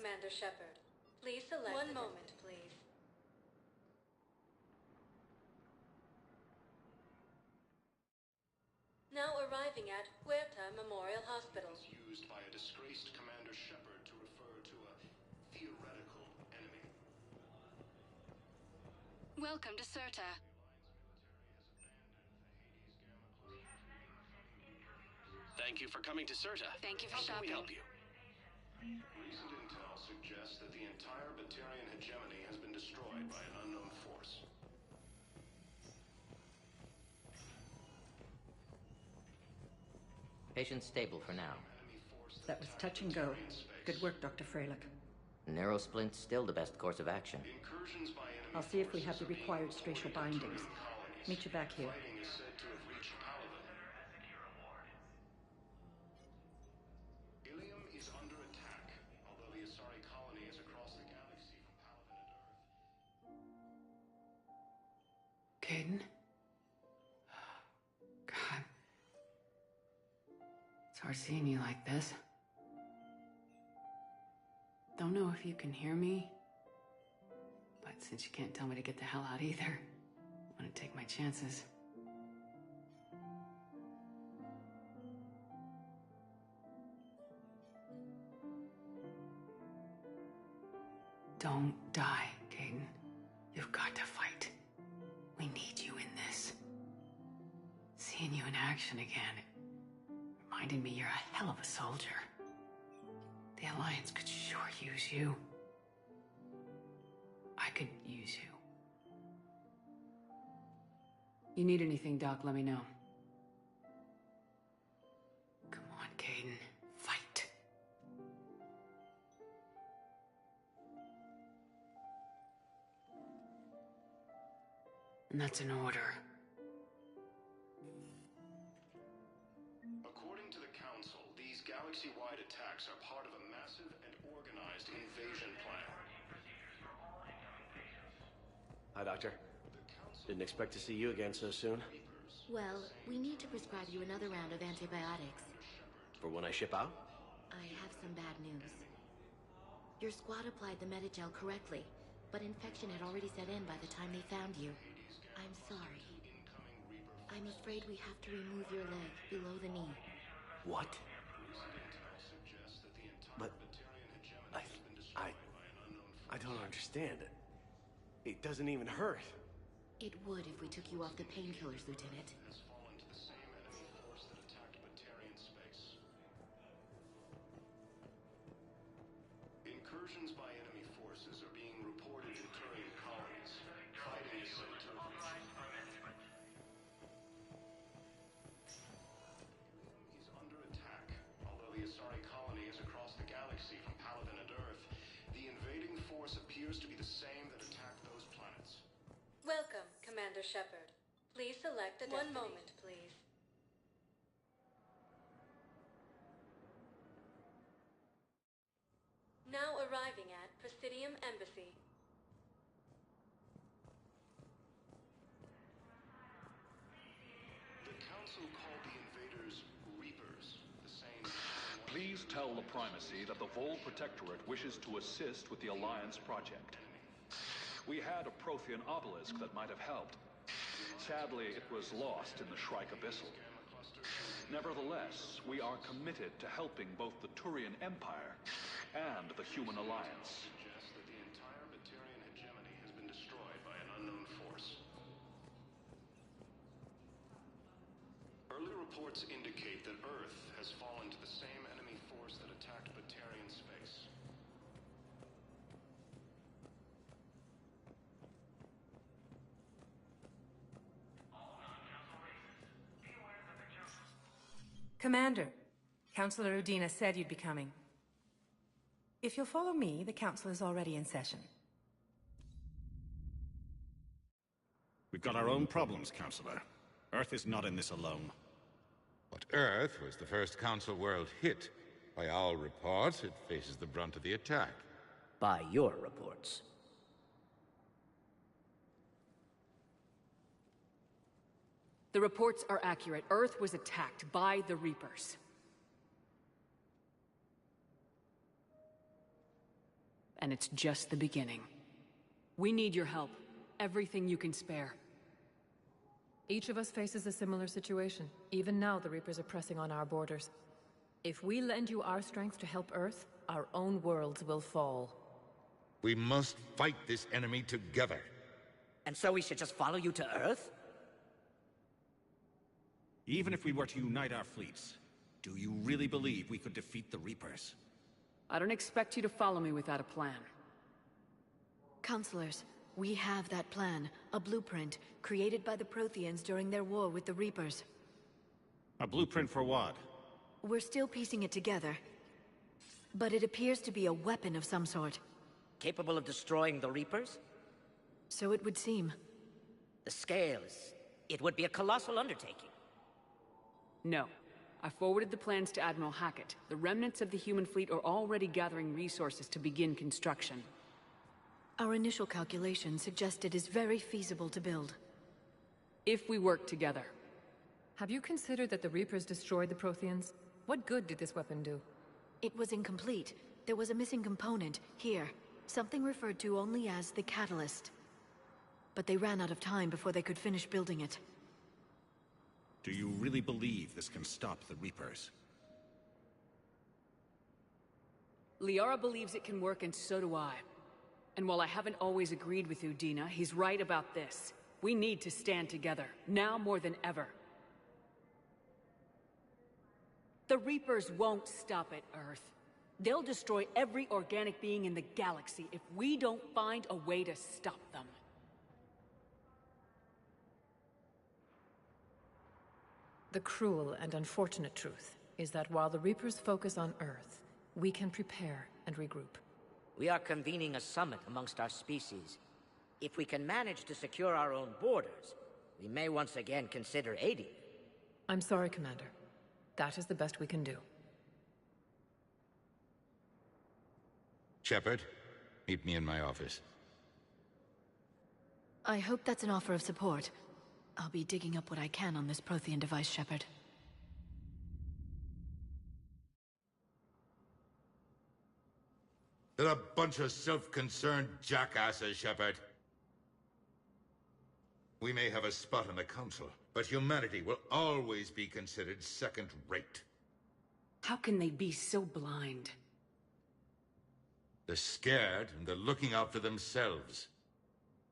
Commander Shepard. Please select one moment, please. Now arriving at Huerta Memorial Hospital. Used by a disgraced Commander Shepard to refer to a theoretical enemy. Welcome to Serta. Thank you for coming to Serta. Thank you for shopping. shopping. How can we help you? Recent intel suggests that the entire Batarian hegemony has been destroyed by an unknown force. Patient stable for now. That was touch and go. Good work, Dr. Freilich. Narrow splint's still the best course of action. Incursions by enemy I'll see if we have the forces are being required reported spatial to bindings. Turian colonies. Meet you back here. Fighting is said to have reached Paladin. Ilium is under attack, although the Asari colony is across the galaxy from Paladin and Earth. Kaiden? God. It's hard seeing you like this. Don't know if you can hear me, but since you can't tell me to get the hell out either, I'm gonna take my chances. Don't die, Kaiden. You've got to fight. We need you in this. Seeing you in action again, it reminded me you're a hell of a soldier. The Alliance could sure use you. I could use you. You need anything, Doc, let me know. Come on, Kaiden. Fight. And that's an order. According to the Council, these galaxy-wide attacks are part of a massive and organized invasion plan. Hi, Doctor. Didn't expect to see you again so soon. Well, we need to prescribe you another round of antibiotics. For when I ship out? I have some bad news. Your squad applied the Metagel correctly, but infection had already set in by the time they found you. I'm sorry. I'm afraid we have to remove your leg below the knee. What? But I don't understand. It doesn't even hurt. It would if we took you off the painkillers, Lieutenant. Has fallen to the same enemy force that attacked Batarian space. Incursions by enemy forces are being reported in Turian colonies. Fighting is said to have is under attack. Although the Asari colony is across the galaxy from Paladin and Earth, the invading force appears to be the same that attacked those planets. Welcome, Commander Shepard. Please select a destiny. One moment, please. Now arriving at Presidium Embassy. The Council called the invaders Reapers, the same... Please tell the Primacy that the Vol Protectorate wishes to assist with the Alliance project. We had a Prothean obelisk that might have helped. Sadly, it was lost in the Shrike Abyssal. Nevertheless, we are committed to helping both the Turian Empire and the Human Alliance. Suggests that the entire Batarian hegemony has been destroyed by an unknown force. Early reports indicate that Earth has fallen to the same enemy force that attacked Batarian space. Commander, Councillor Udina said you'd be coming. If you'll follow me, the council is already in session. We've got our own problems, Councillor. Earth is not in this alone. But Earth was the first Council world hit. By our reports, it faces the brunt of the attack. By your reports. The reports are accurate. Earth was attacked by the Reapers. and it's just the beginning. We need your help. Everything you can spare. Each of us faces a similar situation. Even now, the Reapers are pressing on our borders. If we lend you our strength to help Earth, our own worlds will fall. We must fight this enemy together. And so we should just follow you to Earth? Even if we were to unite our fleets, do you really believe we could defeat the Reapers? I don't expect you to follow me without a plan. Counselors, we have that plan. A blueprint, created by the Protheans during their war with the Reapers. A blueprint for what? We're still piecing it together. But it appears to be a weapon of some sort. Capable of destroying the Reapers? So it would seem. The scales. It would be a colossal undertaking. No. I forwarded the plans to Admiral Hackett. The remnants of the human fleet are already gathering resources to begin construction. Our initial calculations suggest it is very feasible to build. If we work together. Have you considered that the Reapers destroyed the Protheans? What good did this weapon do? It was incomplete. There was a missing component, here. Something referred to only as the catalyst. But they ran out of time before they could finish building it. Do you really believe this can stop the Reapers? Liara believes it can work, and so do I. And while I haven't always agreed with you, Dina, he's right about this. We need to stand together, now more than ever. The Reapers won't stop at Earth. They'll destroy every organic being in the galaxy if we don't find a way to stop them. The cruel and unfortunate truth is that while the Reapers focus on Earth, we can prepare and regroup. We are convening a summit amongst our species. If we can manage to secure our own borders, we may once again consider aiding. I'm sorry, Commander. That is the best we can do. Shepard, meet me in my office. I hope that's an offer of support. I'll be digging up what I can on this Prothean device, Shepard. They're a bunch of self-concerned jackasses, Shepard. We may have a spot on the Council, but humanity will always be considered second-rate. How can they be so blind? They're scared, and they're looking out for themselves.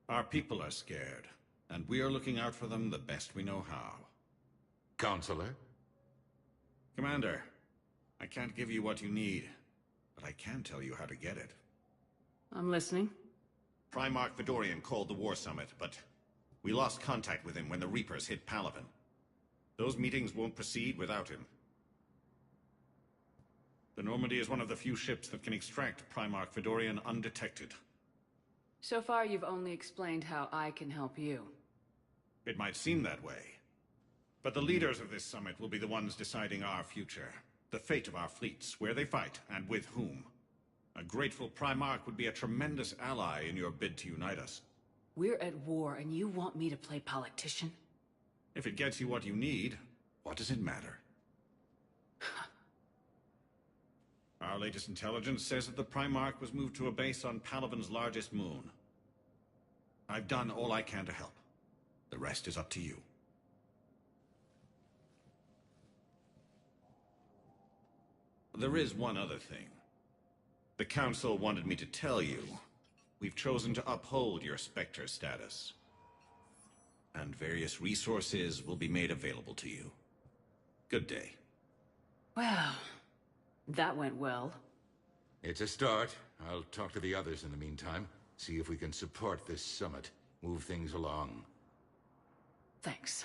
Our people are scared, and we are looking out for them the best we know how. Counselor? Commander, I can't give you what you need, but I can tell you how to get it. I'm listening. Primarch Fedorian called the War Summit, but we lost contact with him when the Reapers hit Palaven. Those meetings won't proceed without him. The Normandy is one of the few ships that can extract Primarch Fedorian undetected. So far, you've only explained how I can help you. It might seem that way. But the leaders of this summit will be the ones deciding our future. The fate of our fleets, where they fight, and with whom. A grateful Primarch would be a tremendous ally in your bid to unite us. We're at war, and you want me to play politician? If it gets you what you need, what does it matter? Our latest intelligence says that the Primarch was moved to a base on Palaven's largest moon. I've done all I can to help. The rest is up to you. There is one other thing. The Council wanted me to tell you, we've chosen to uphold your Spectre status. And various resources will be made available to you. Good day. Well, that went well. It's a start. I'll talk to the others in the meantime. See if we can support this summit. Move things along. Thanks.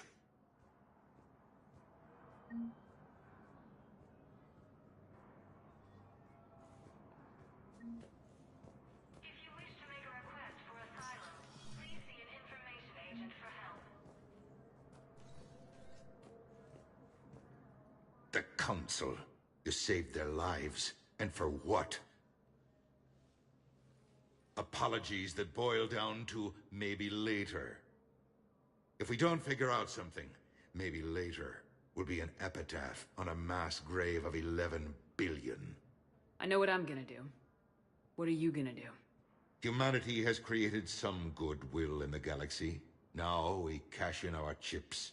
The Council. You saved their lives. And for what? Apologies that boil down to maybe later. If we don't figure out something, maybe later will be an epitaph on a mass grave of 11 billion. I know what I'm gonna do. What are you gonna do? Humanity has created some goodwill in the galaxy. Now we cash in our chips.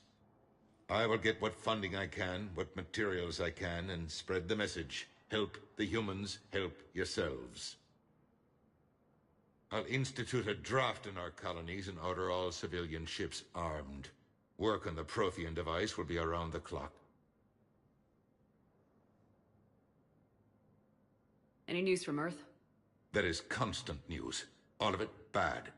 I will get what funding I can, what materials I can, and spread the message. Help the humans, help yourselves. I'll institute a draft in our colonies and order all civilian ships armed. Work on the Prothean device will be around the clock. Any news from Earth? There is constant news. All of it bad.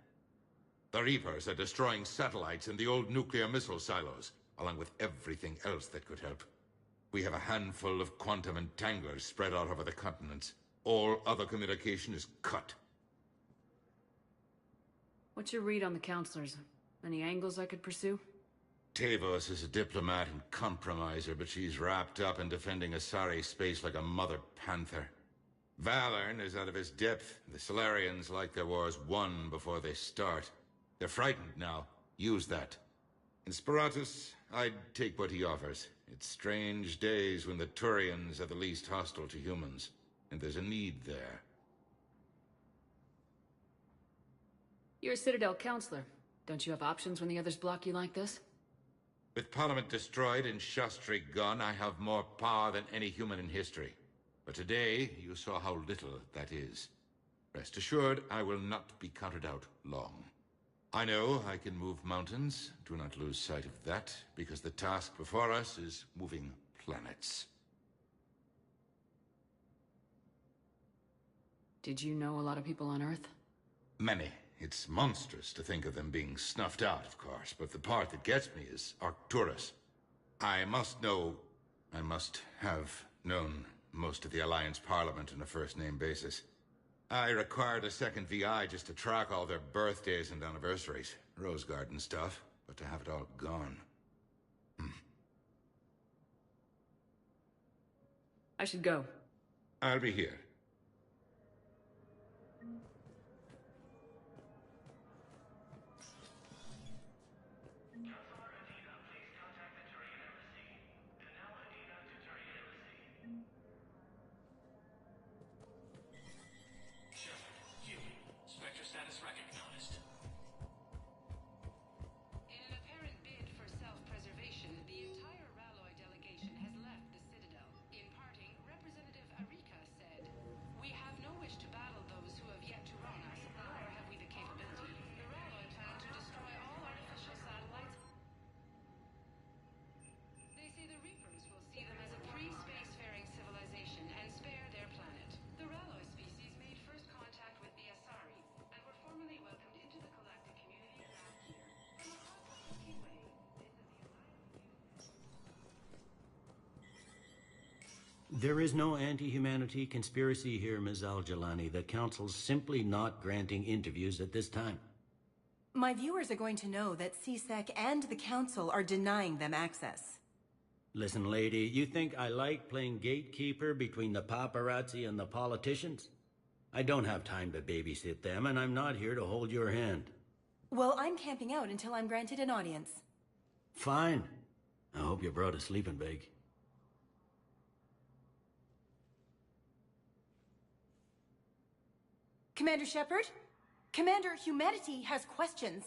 The Reapers are destroying satellites and the old nuclear missile silos, along with everything else that could help. We have a handful of quantum entanglers spread out over the continents. All other communication is cut. What's your read on the counselors? Any angles I could pursue? Tavos is a diplomat and compromiser, but she's wrapped up in defending Asari space like a mother panther. Valorn is out of his depth. The Solarians like their wars won before they start. They're frightened now. Use that. In Sparatus, I'd take what he offers. It's strange days when the Turians are the least hostile to humans, and there's a need there. You're a Citadel counselor. Don't you have options when the others block you like this? With Parliament destroyed and Shastri gone, I have more power than any human in history. But today, you saw how little that is. Rest assured, I will not be counted out long. I know I can move mountains. Do not lose sight of that, because the task before us is moving planets. Did you know a lot of people on Earth? Many. It's monstrous to think of them being snuffed out, of course, but the part that gets me is Arcturus. I must have known most of the Alliance Parliament on a first-name basis. I required a second VI just to track all their birthdays and anniversaries. Rose Garden stuff, but to have it all gone. I should go. I'll be here. There is no anti-humanity conspiracy here, Ms. Al-Jalani. The Council's simply not granting interviews at this time. My viewers are going to know that CSEC and the Council are denying them access. Listen, lady, you think I like playing gatekeeper between the paparazzi and the politicians? I don't have time to babysit them, and I'm not here to hold your hand. Well, I'm camping out until I'm granted an audience. Fine. I hope you brought a sleeping bag. Commander Shepard? Commander, humanity has questions.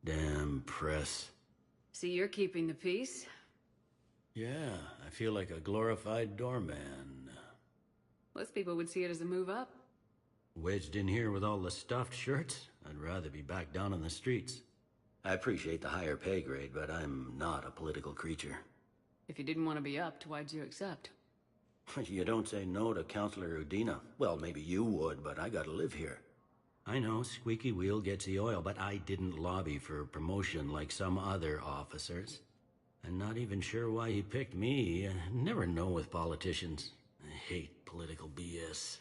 Damn press. See, you're keeping the peace? Yeah, I feel like a glorified doorman. Most people would see it as a move up. Wedged in here with all the stuffed shirts? I'd rather be back down on the streets. I appreciate the higher pay grade, but I'm not a political creature. If you didn't want to be upped, why'd you accept? You don't say no to Counselor Udina. Well, maybe you would, but I gotta live here. I know, squeaky wheel gets the oil, but I didn't lobby for promotion like some other officers. I'm not even sure why he picked me. I never know with politicians. I hate political BS.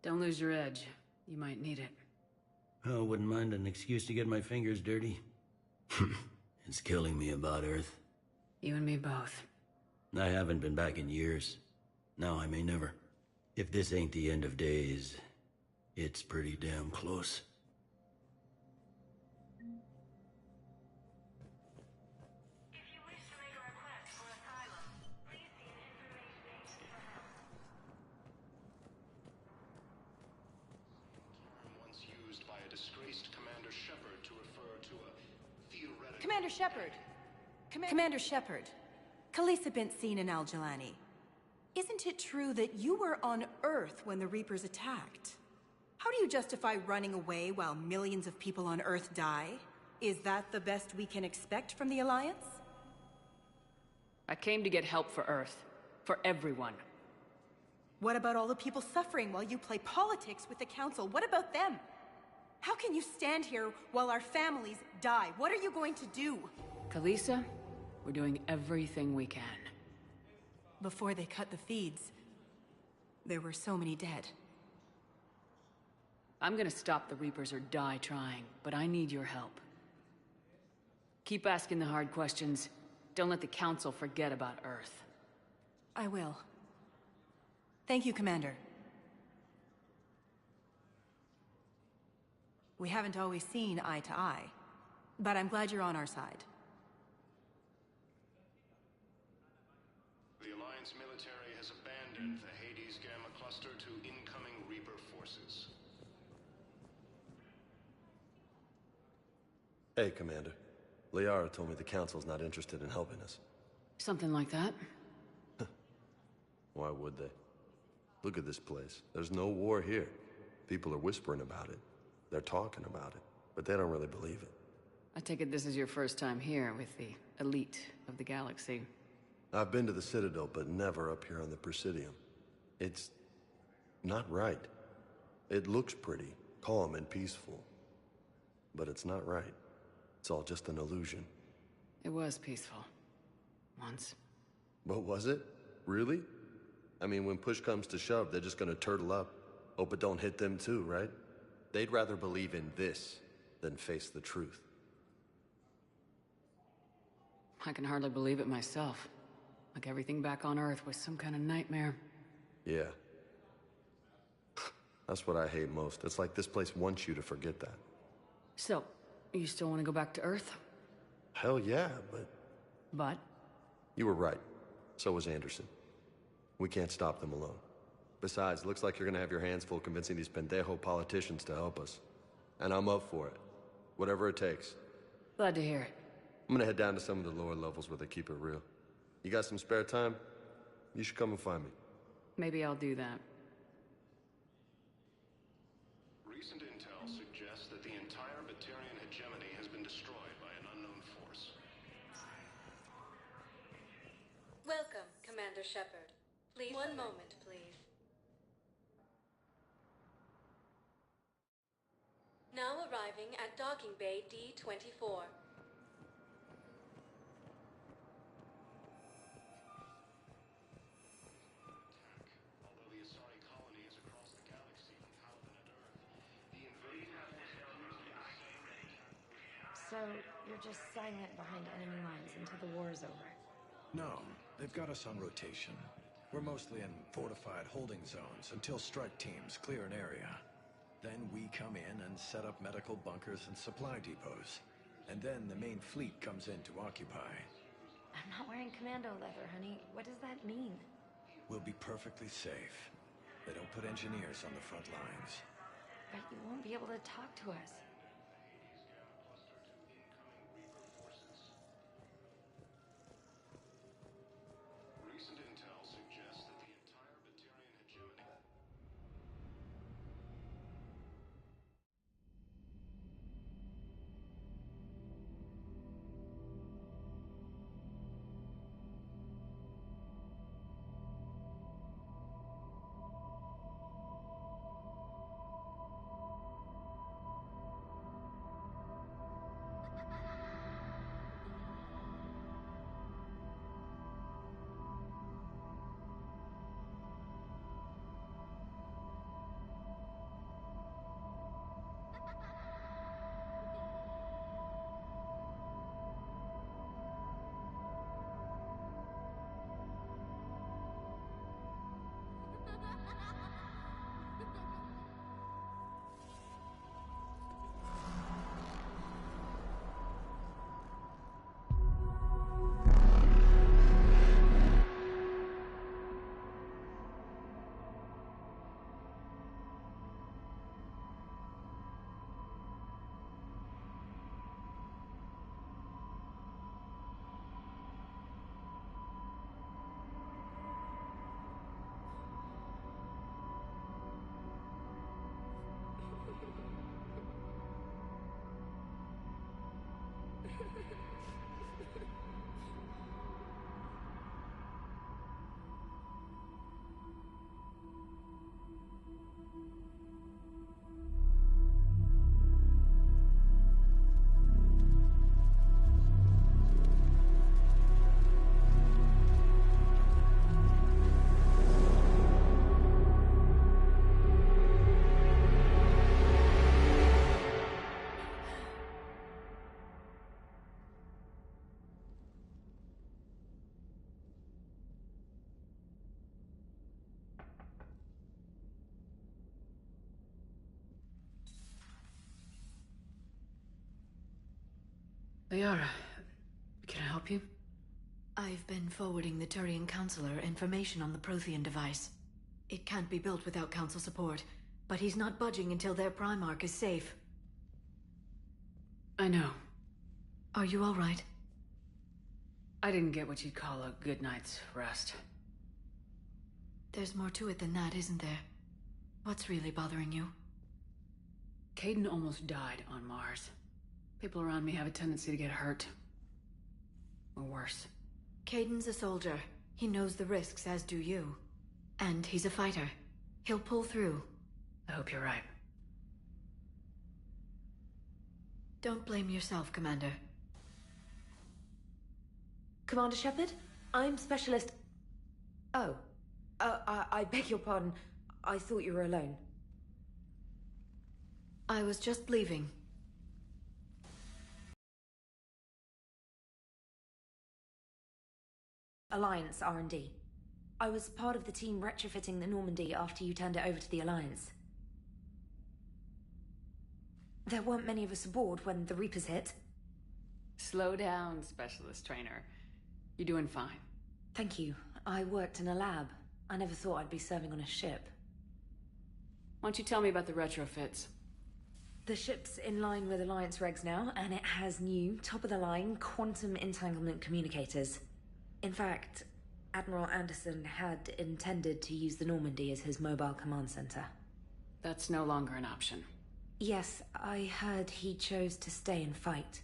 Don't lose your edge. You might need it. Oh, wouldn't mind an excuse to get my fingers dirty. It's killing me about Earth. You and me both. I haven't been back in years. Now I may never. If this ain't the end of days, it's pretty damn close. Commander Shepard! Commander Shepard, Khaleesa bint Sin and Al-Jalani. Isn't it true that you were on Earth when the Reapers attacked? How do you justify running away while millions of people on Earth die? Is that the best we can expect from the Alliance? I came to get help for Earth. For everyone. What about all the people suffering while you play politics with the Council? What about them? How can you stand here while our families die? What are you going to do? Khaleesa, we're doing everything we can. Before they cut the feeds, there were so many dead. I'm gonna stop the Reapers or die trying, but I need your help. Keep asking the hard questions. Don't let the Council forget about Earth. I will. Thank you, Commander. We haven't always seen eye to eye, but I'm glad you're on our side. The Alliance military has abandoned the Hades Gamma cluster to incoming Reaper forces. Hey, Commander. Liara told me the Council's not interested in helping us. Something like that. Why would they? Look at this place. There's no war here. People are whispering about it. They're talking about it, but they don't really believe it. I take it this is your first time here with the elite of the galaxy. I've been to the Citadel, but never up here on the Presidium. It's not right. It looks pretty, calm and peaceful, but it's not right. It's all just an illusion. It was peaceful. Once. But was it? Really? I mean, when push comes to shove, they're just gonna turtle up. Hope it don't hit them too, right? They'd rather believe in this than face the truth. I can hardly believe it myself. Like everything back on Earth was some kind of nightmare. Yeah. That's what I hate most. It's like this place wants you to forget that. So, you still want to go back to Earth? Hell yeah, but... But? You were right. So was Anderson. We can't stop them alone. Besides, looks like you're gonna have your hands full convincing these pendejo politicians to help us. And I'm up for it. Whatever it takes. Glad to hear it. I'm gonna head down to some of the lower levels where they keep it real. You got some spare time? You should come and find me. Maybe I'll do that. Recent intel suggests that the entire Batarian hegemony has been destroyed by an unknown force. Welcome, Commander Shepard. Please, one moment, please. Now arriving at docking bay D-24. So, you're just silent behind enemy lines until the war is over? No, they've got us on rotation. We're mostly in fortified holding zones until strike teams clear an area. Then we come in and set up medical bunkers and supply depots. And then the main fleet comes in to occupy. I'm not wearing commando leather, honey. What does that mean? We'll be perfectly safe. They don't put engineers on the front lines. But you won't be able to talk to us. Recent intel suggests that the entire Batarian hegemony... Liara, can I help you? I've been forwarding the Turian Counselor information on the Prothean device. It can't be built without Council support, but he's not budging until their Primarch is safe. I know. Are you all right? I didn't get what you'd call a good night's rest. There's more to it than that, isn't there? What's really bothering you? Kaiden almost died on Mars. People around me have a tendency to get hurt. Or worse. Kaiden's a soldier. He knows the risks, as do you. And he's a fighter. He'll pull through. I hope you're right. Don't blame yourself, Commander. Commander Shepard? I'm Specialist... Oh. I beg your pardon. I thought you were alone. I was just leaving. Alliance R&D. I was part of the team retrofitting the Normandy after you turned it over to the Alliance. There weren't many of us aboard when the Reapers hit. Slow down, Specialist Trainer. You're doing fine. Thank you. I worked in a lab. I never thought I'd be serving on a ship. Why don't you tell me about the retrofits? The ship's in line with Alliance regs now, and it has new, top-of-the-line quantum entanglement communicators. In fact, Admiral Anderson had intended to use the Normandy as his mobile command center. That's no longer an option. Yes, I heard he chose to stay and fight.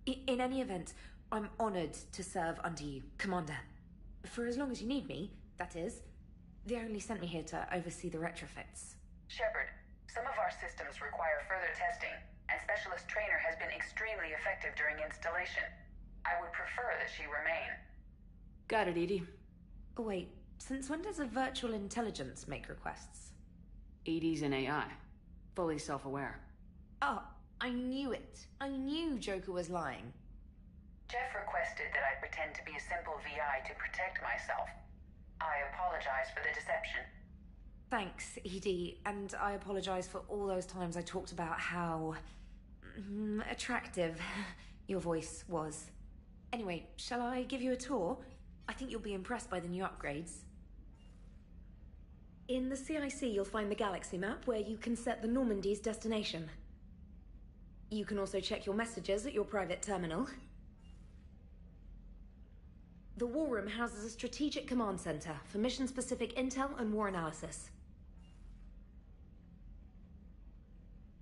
In any event, I'm honored to serve under you, Commander. For as long as you need me, that is. They only sent me here to oversee the retrofits. Shepard, some of our systems require further testing, and Specialist Trainer has been extremely effective during installation. I would prefer that she remain. Got it, EDI. Oh, wait, since when does a virtual intelligence make requests? EDI's an AI. Fully self-aware. Oh, I knew it. I knew Joker was lying. Jeff requested that I pretend to be a simple VI to protect myself. I apologize for the deception. Thanks, ED, and I apologize for all those times I talked about how... attractive your voice was. Anyway, shall I give you a tour? I think you'll be impressed by the new upgrades. In the CIC, you'll find the galaxy map where you can set the Normandy's destination. You can also check your messages at your private terminal. The War Room houses a strategic command center for mission-specific intel and war analysis.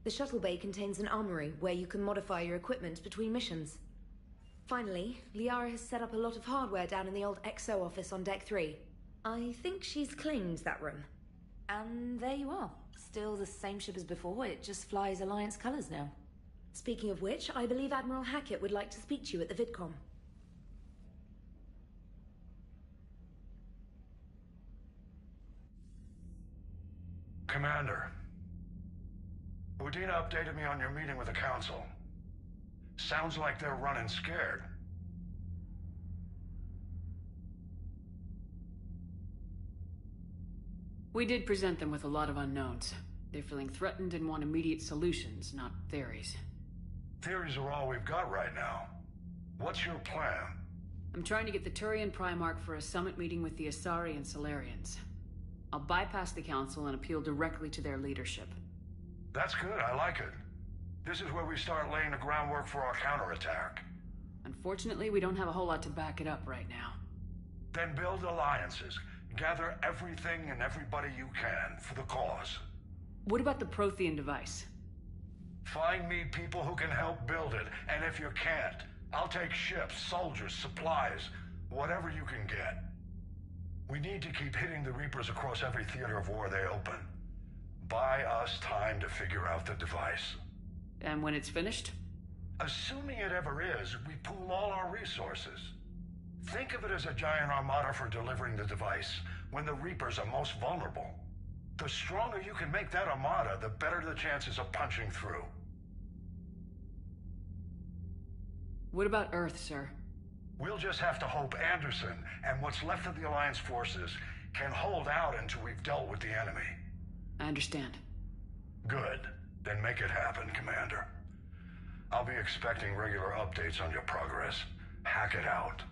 The shuttle bay contains an armory where you can modify your equipment between missions. Finally, Liara has set up a lot of hardware down in the old XO office on Deck 3. I think she's claimed that room. And there you are. Still the same ship as before, it just flies Alliance colors now. Speaking of which, I believe Admiral Hackett would like to speak to you at the VidCom. Commander, Udina updated me on your meeting with the Council. Sounds like they're running scared. We did present them with a lot of unknowns. They're feeling threatened and want immediate solutions, not theories. Theories are all we've got right now. What's your plan? I'm trying to get the Turian Primarch for a summit meeting with the Asari and Solarians. I'll bypass the Council and appeal directly to their leadership. That's good, I like it. This is where we start laying the groundwork for our counterattack. Unfortunately, we don't have a whole lot to back it up right now. Then build alliances. Gather everything and everybody you can for the cause. What about the Prothean device? Find me people who can help build it, and if you can't, I'll take ships, soldiers, supplies, whatever you can get. We need to keep hitting the Reapers across every theater of war they open. Buy us time to figure out the device. And when it's finished? Assuming it ever is, we pool all our resources. Think of it as a giant armada for delivering the device, when the Reapers are most vulnerable. The stronger you can make that armada, the better the chances of punching through. What about Earth, sir? We'll just have to hope Anderson and what's left of the Alliance forces can hold out until we've dealt with the enemy. I understand. Good. Then make it happen, Commander. I'll be expecting regular updates on your progress. Hack it out.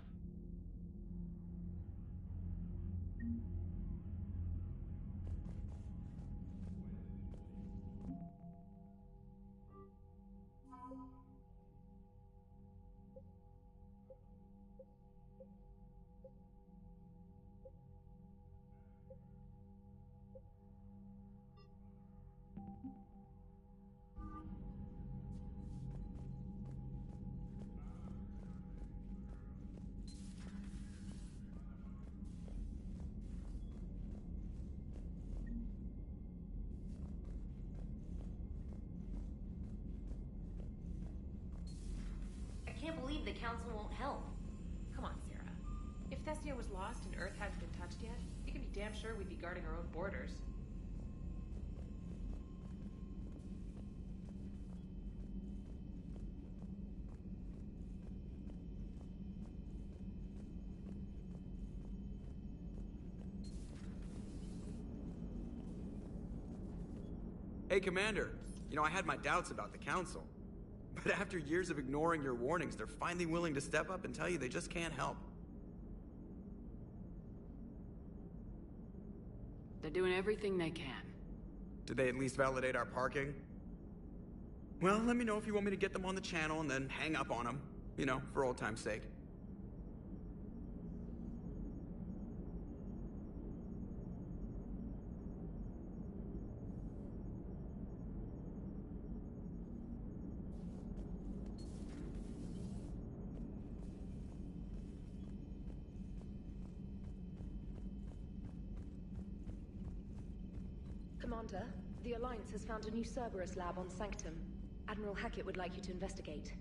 I can't believe the Council won't help. Come on, Sarah. If Thessia was lost and Earth hadn't been touched yet, you can be damn sure we'd be guarding our own borders. Hey, Commander. You know, I had my doubts about the Council. But after years of ignoring your warnings, they're finally willing to step up and tell you they just can't help. They're doing everything they can. Did they at least validate our parking? Well, let me know if you want me to get them on the channel and then hang up on them. You know, for old time's sake. Commander, the Alliance has found a new Cerberus lab on Sanctum. Admiral Hackett would like you to investigate.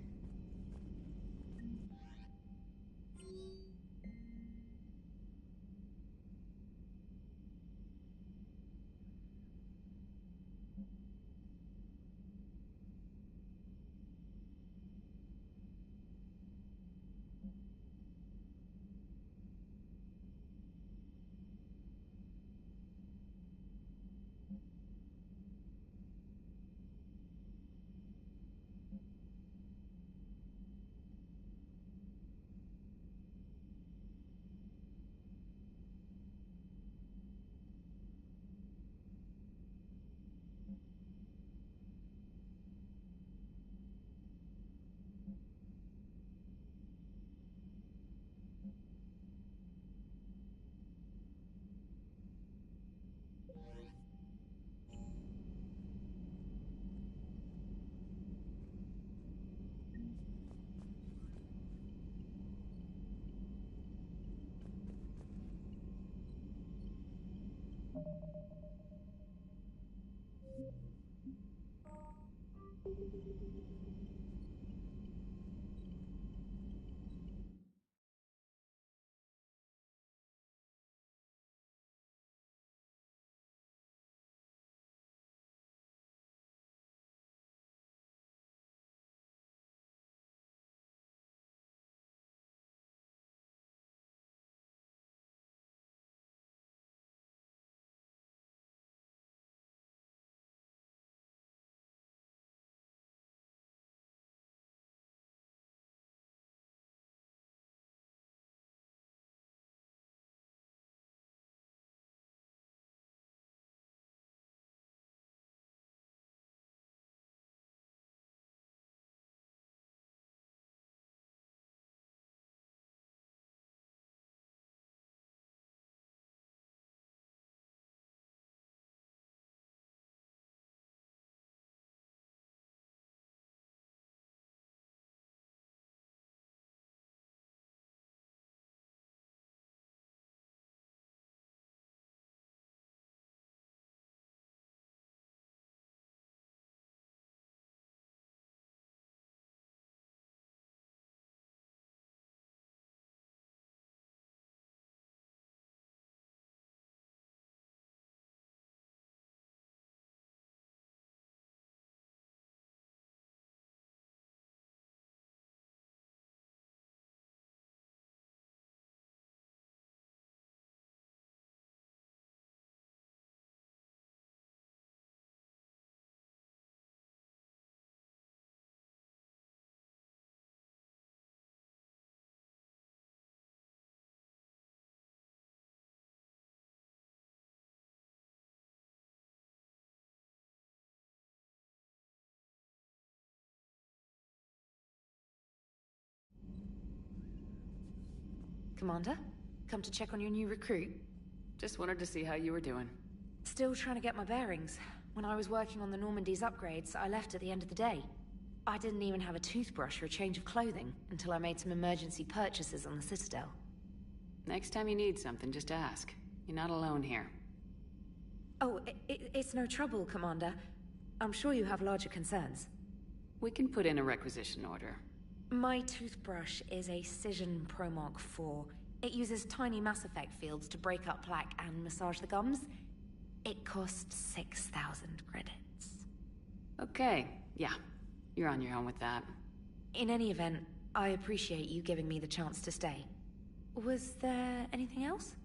Commander. Come to check on your new recruit? Just wanted to see how you were doing. Still trying to get my bearings. When I was working on the Normandy's upgrades, I left at the end of the day. I didn't even have a toothbrush or a change of clothing until I made some emergency purchases on the Citadel. Next time you need something, just ask. You're not alone here. Oh, it's no trouble, Commander. I'm sure you have larger concerns. We can put in a requisition order. My toothbrush is a Cision Pro Mark IV. It uses tiny Mass Effect fields to break up plaque and massage the gums. It costs 6,000 credits. Okay, yeah. You're on your own with that. In any event, I appreciate you giving me the chance to stay. Was there anything else?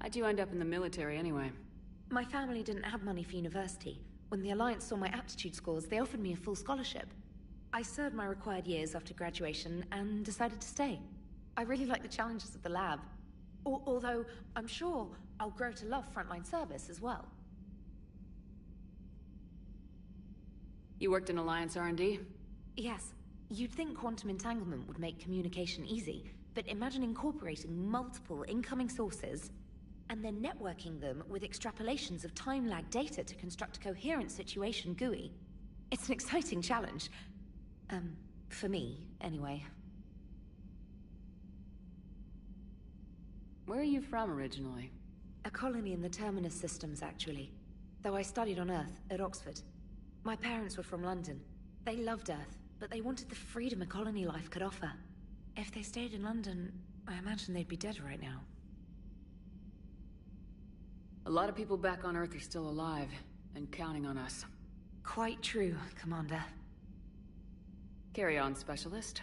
How'd you end up in the military anyway? My family didn't have money for university. When the Alliance saw my aptitude scores, they offered me a full scholarship. I served my required years after graduation and decided to stay. I really like the challenges of the lab. Although, I'm sure I'll grow to love frontline service as well. You worked in Alliance R&D? Yes. You'd think quantum entanglement would make communication easy, but imagine incorporating multiple incoming sources and then networking them with extrapolations of time-lag data to construct a coherent situation GUI. It's an exciting challenge. For me, anyway. Where are you from originally? A colony in the Terminus systems, actually. Though I studied on Earth, at Oxford. My parents were from London. They loved Earth, but they wanted the freedom a colony life could offer. If they stayed in London, I imagine they'd be dead right now. A lot of people back on Earth are still alive, and counting on us. Quite true, Commander. Carry on, Specialist.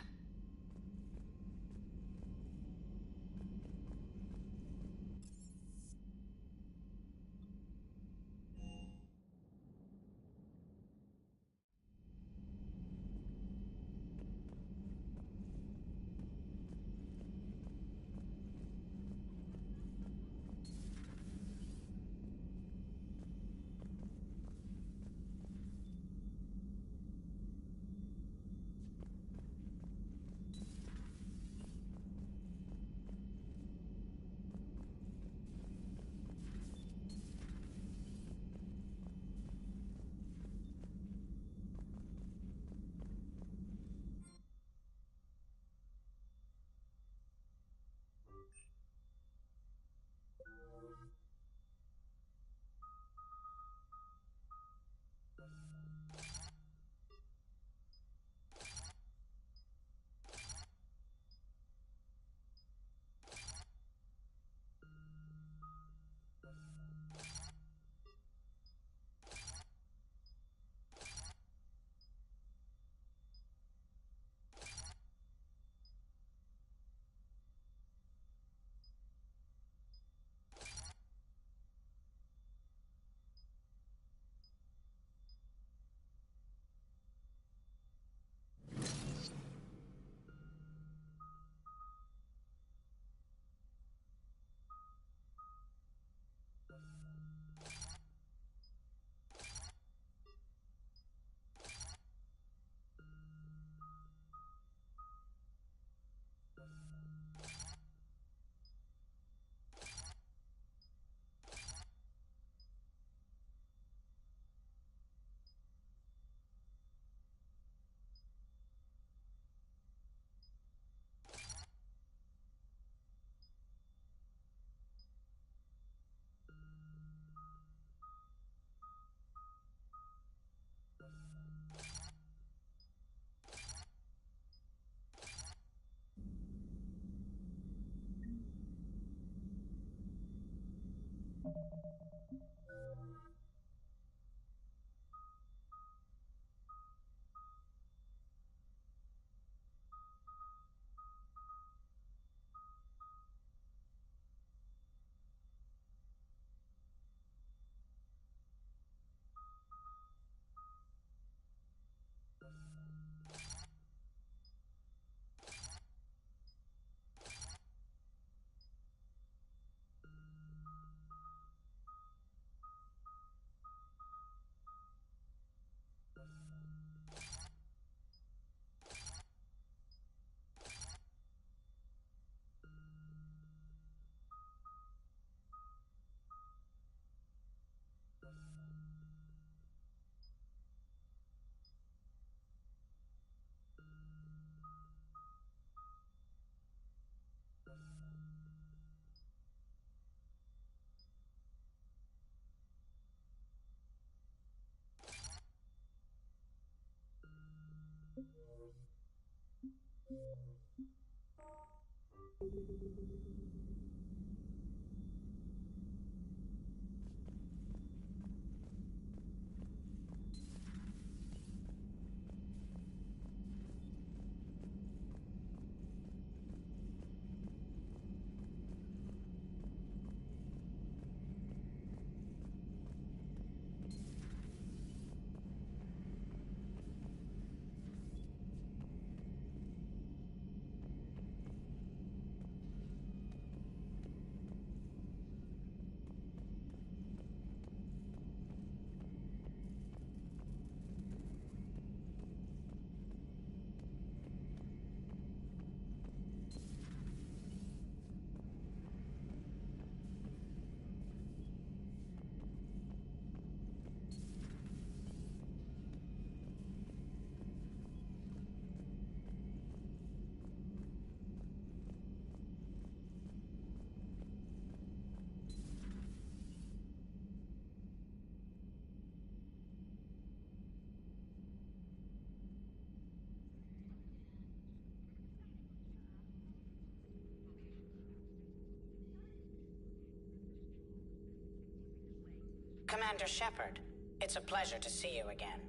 Commander Shepard, it's a pleasure to see you again.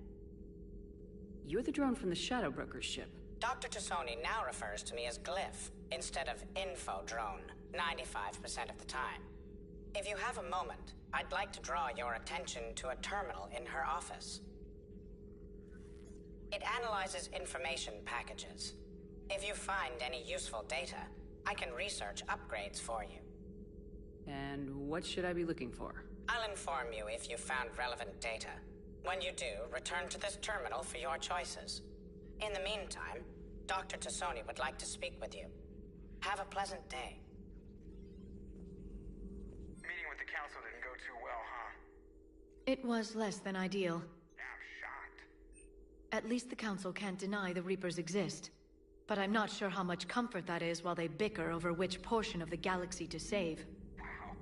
You're the drone from the Shadow Broker's ship. Dr. Tassoni now refers to me as Glyph, instead of Info Drone, 95% of the time. If you have a moment, I'd like to draw your attention to a terminal in her office. It analyzes information packages. If you find any useful data, I can research upgrades for you. And what should I be looking for? I'll inform you if you found relevant data. When you do, return to this terminal for your choices. In the meantime, Dr. Tassoni would like to speak with you. Have a pleasant day. Meeting with the council didn't go too well, huh? It was less than ideal. I'm shocked. At least the council can't deny the Reapers exist. But I'm not sure how much comfort that is while they bicker over which portion of the galaxy to save. Wow.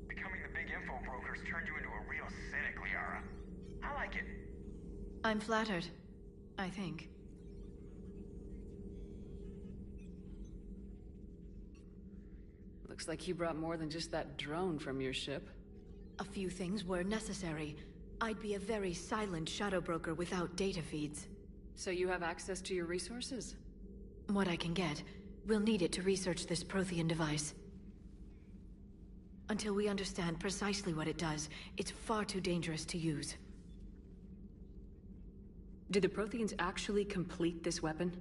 Becoming the big info brokers turned you into a real cynic, Liara. I like it. I'm flattered. I think. Looks like you brought more than just that drone from your ship. A few things were necessary. I'd be a very silent shadow broker without data feeds. So you have access to your resources? What I can get. We'll need it to research this Prothean device. Until we understand precisely what it does, it's far too dangerous to use. Did the Protheans actually complete this weapon?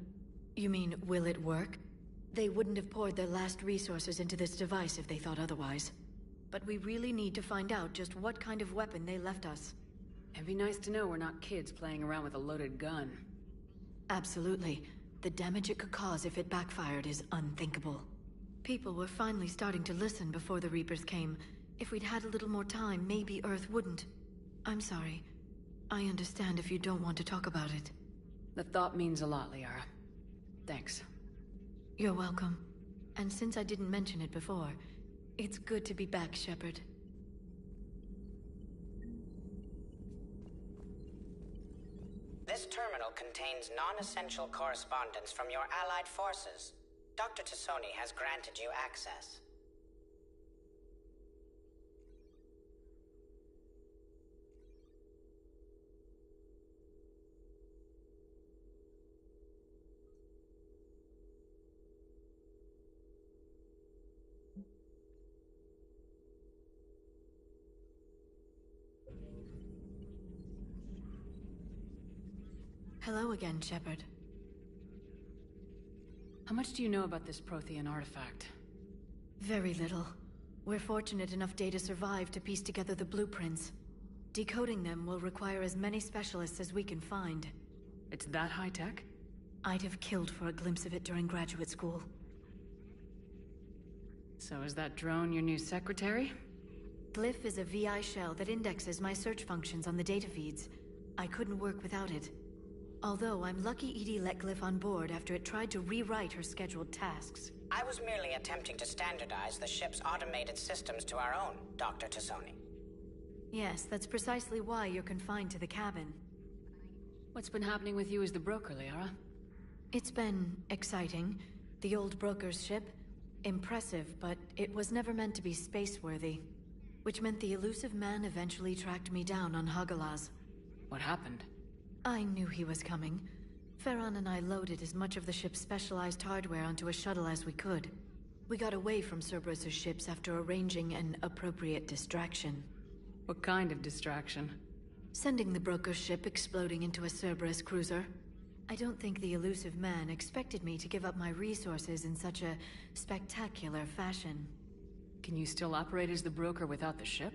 You mean, will it work? They wouldn't have poured their last resources into this device if they thought otherwise. But we really need to find out just what kind of weapon they left us. It'd be nice to know we're not kids playing around with a loaded gun. Absolutely. The damage it could cause if it backfired is unthinkable. People were finally starting to listen before the Reapers came. If we'd had a little more time, maybe Earth wouldn't. I'm sorry. I understand if you don't want to talk about it. The thought means a lot, Liara. Thanks. You're welcome. And since I didn't mention it before, it's good to be back, Shepard. This terminal contains non-essential correspondence from your allied forces. Dr. Tassoni has granted you access. Hello again, Shepard. How much do you know about this Prothean artifact? Very little. We're fortunate enough Data survived to piece together the blueprints. Decoding them will require as many specialists as we can find. It's that high-tech? I'd have killed for a glimpse of it during graduate school. So is that drone your new secretary? Glyph is a VI shell that indexes my search functions on the data feeds. I couldn't work without it. Although I'm lucky EDI let Glyph on board after it tried to rewrite her scheduled tasks. I was merely attempting to standardize the ship's automated systems to our own, Dr. Tassoni. Yes, that's precisely why you're confined to the cabin. What's been happening with you as the broker, Liara? It's been exciting. The old broker's ship. Impressive, but it was never meant to be space-worthy. Which meant the elusive man eventually tracked me down on Hagalaz. What happened? I knew he was coming. Farron and I loaded as much of the ship's specialized hardware onto a shuttle as we could. We got away from Cerberus' ships after arranging an appropriate distraction. What kind of distraction? Sending the broker's ship exploding into a Cerberus cruiser. I don't think the elusive man expected me to give up my resources in such a spectacular fashion. Can you still operate as the broker without the ship?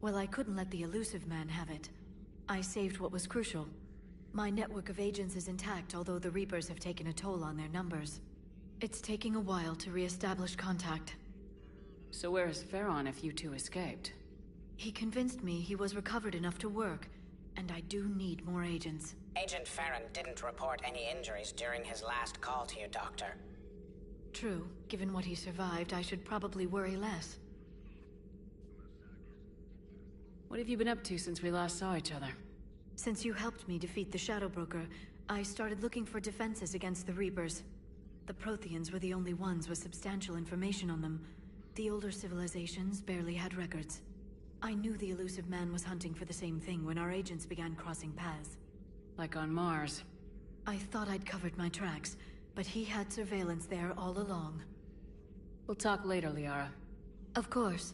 Well, I couldn't let the elusive man have it. I saved what was crucial. My network of agents is intact, although the Reapers have taken a toll on their numbers. It's taking a while to re-establish contact. So where is Farron if you two escaped? He convinced me he was recovered enough to work, and I do need more agents. Agent Farron didn't report any injuries during his last call to you, Doctor. True. Given what he survived, I should probably worry less. What have you been up to since we last saw each other? Since you helped me defeat the Shadow Broker, I started looking for defenses against the Reapers. The Protheans were the only ones with substantial information on them. The older civilizations barely had records. I knew the elusive man was hunting for the same thing when our agents began crossing paths. Like on Mars. I thought I'd covered my tracks, but he had surveillance there all along. We'll talk later, Liara. Of course.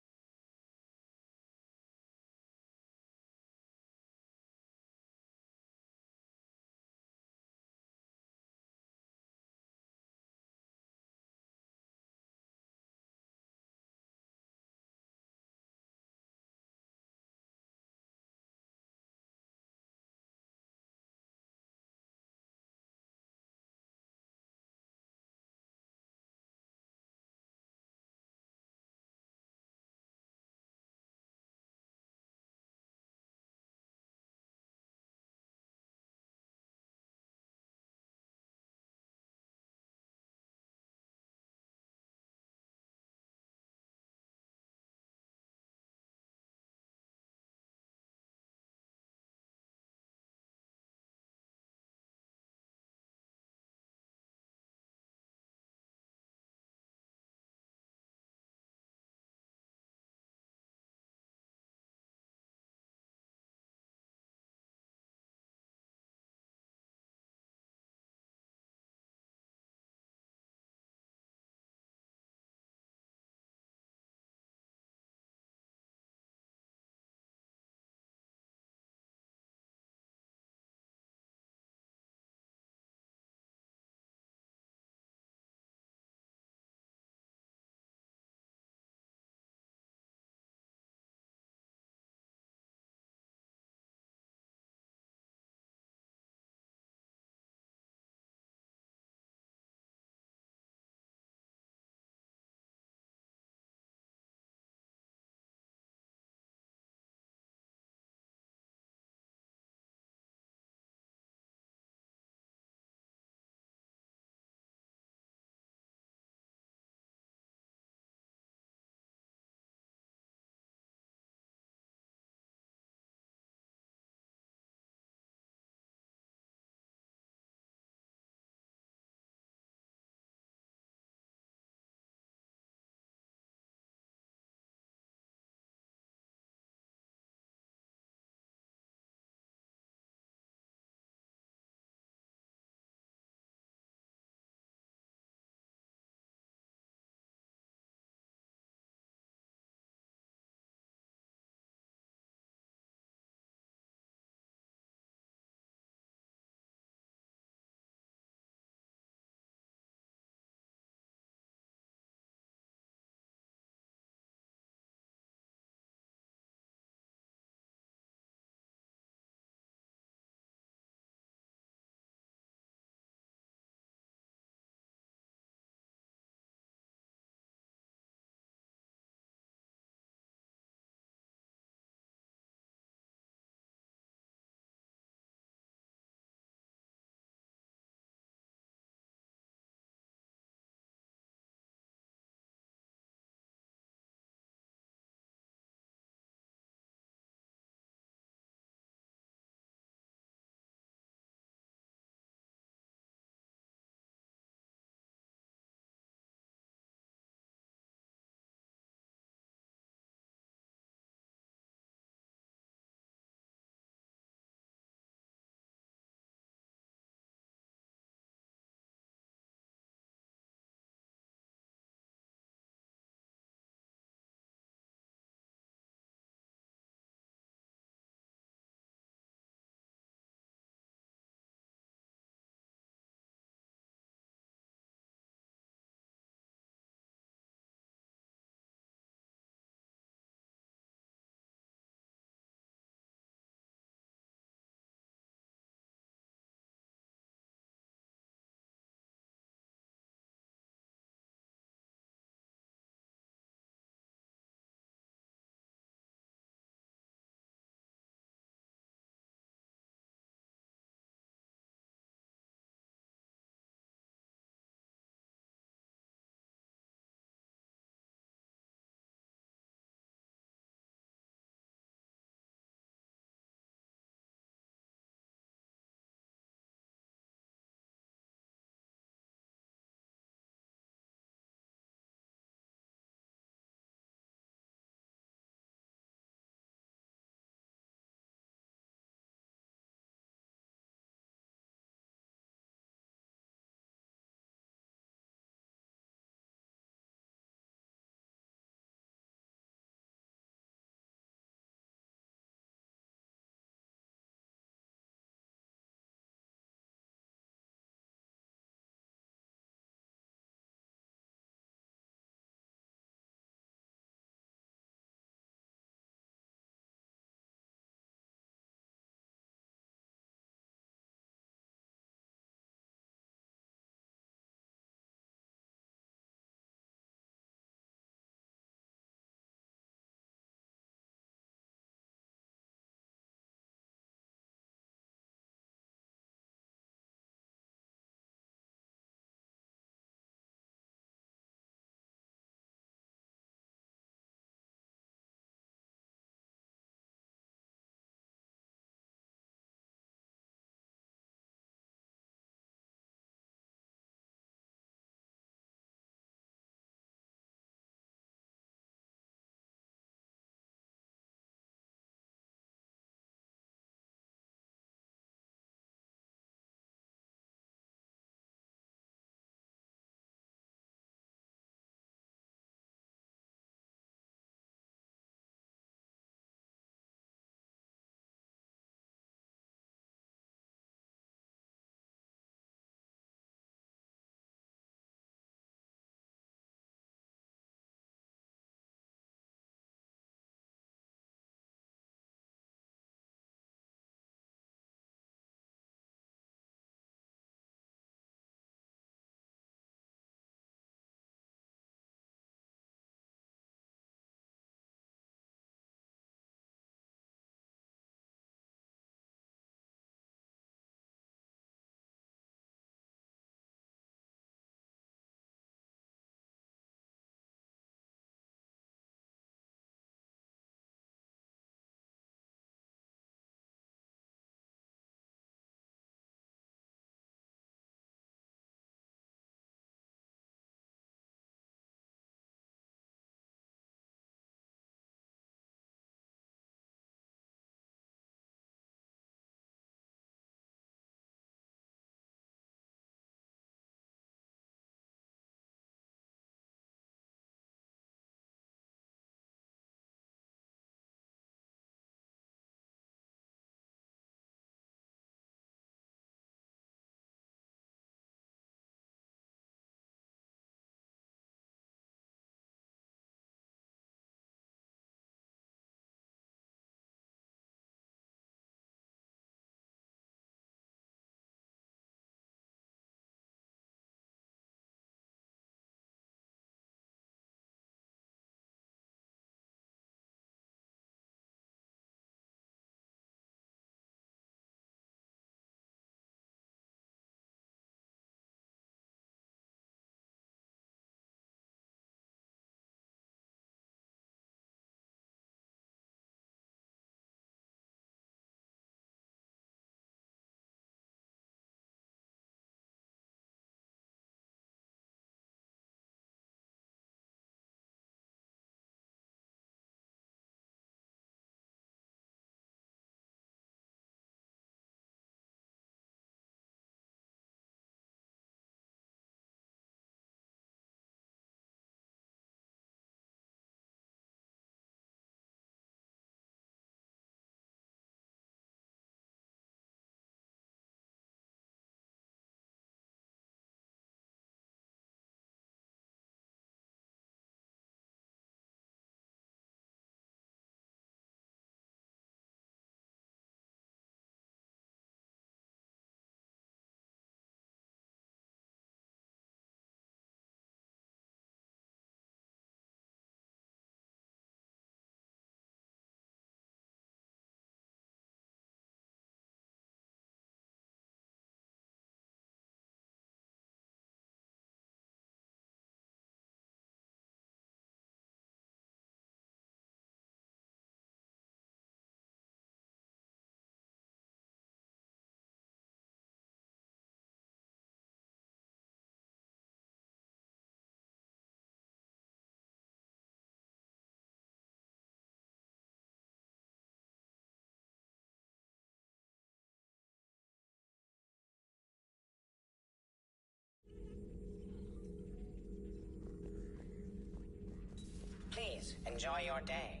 please. Enjoy your day.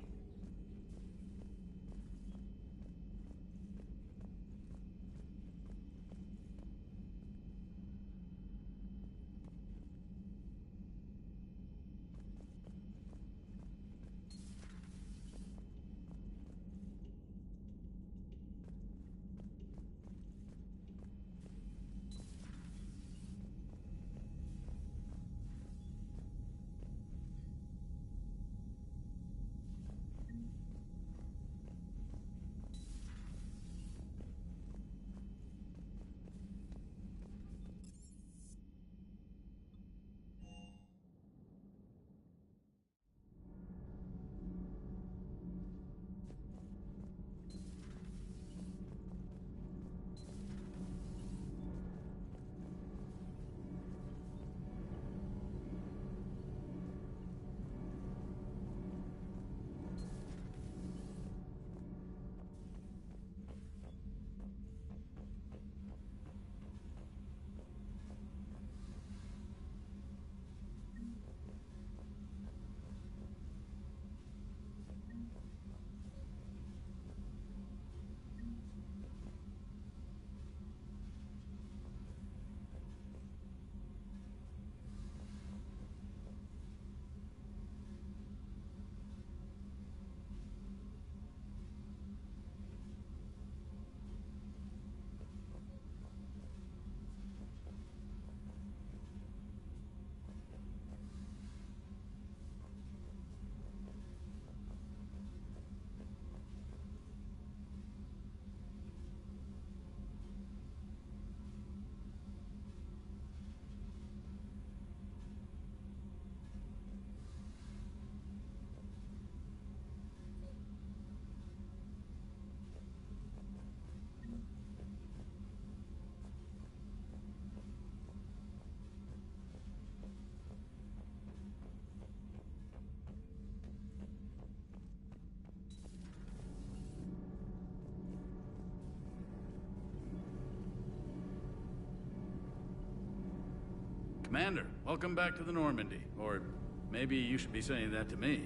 Commander, welcome back to the Normandy. Or maybe you should be saying that to me.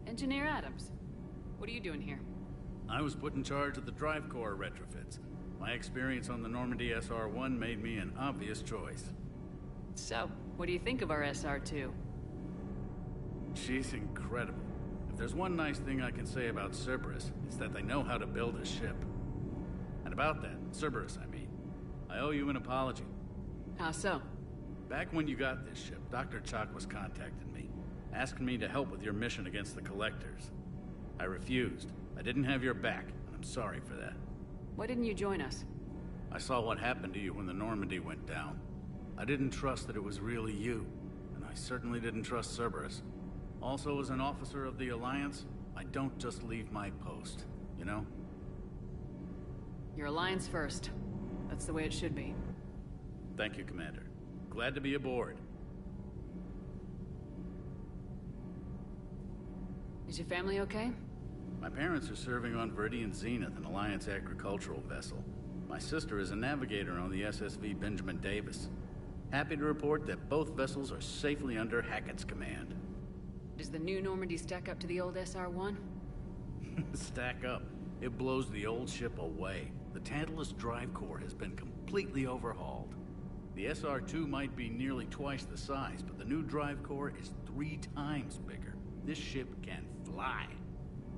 Engineer Adams, what are you doing here? I was put in charge of the drive core retrofits. My experience on the Normandy SR-1 made me an obvious choice. So, what do you think of our SR-2? She's incredible. If there's one nice thing I can say about Cerberus, it's that they know how to build a ship. And about that, Cerberus, I mean, I owe you an apology. How so? Back when you got this ship, Dr. Chalk was contacting me, asking me to help with your mission against the Collectors. I refused. I didn't have your back, and I'm sorry for that. Why didn't you join us? I saw what happened to you when the Normandy went down. I didn't trust that it was really you, and I certainly didn't trust Cerberus. Also, as an officer of the Alliance, I don't just leave my post, you know? Your Alliance first. That's the way it should be. Thank you, Commander. Glad to be aboard. Is your family okay? My parents are serving on Viridian Zenith, an Alliance agricultural vessel. My sister is a navigator on the SSV Benjamin Davis. Happy to report that both vessels are safely under Hackett's command. Does the new Normandy stack up to the old SR-1? Stack up. It blows the old ship away. The Tantalus drive core has been completely overhauled. The SR-2 might be nearly twice the size, but the new drive core is 3 times bigger. This ship can fly.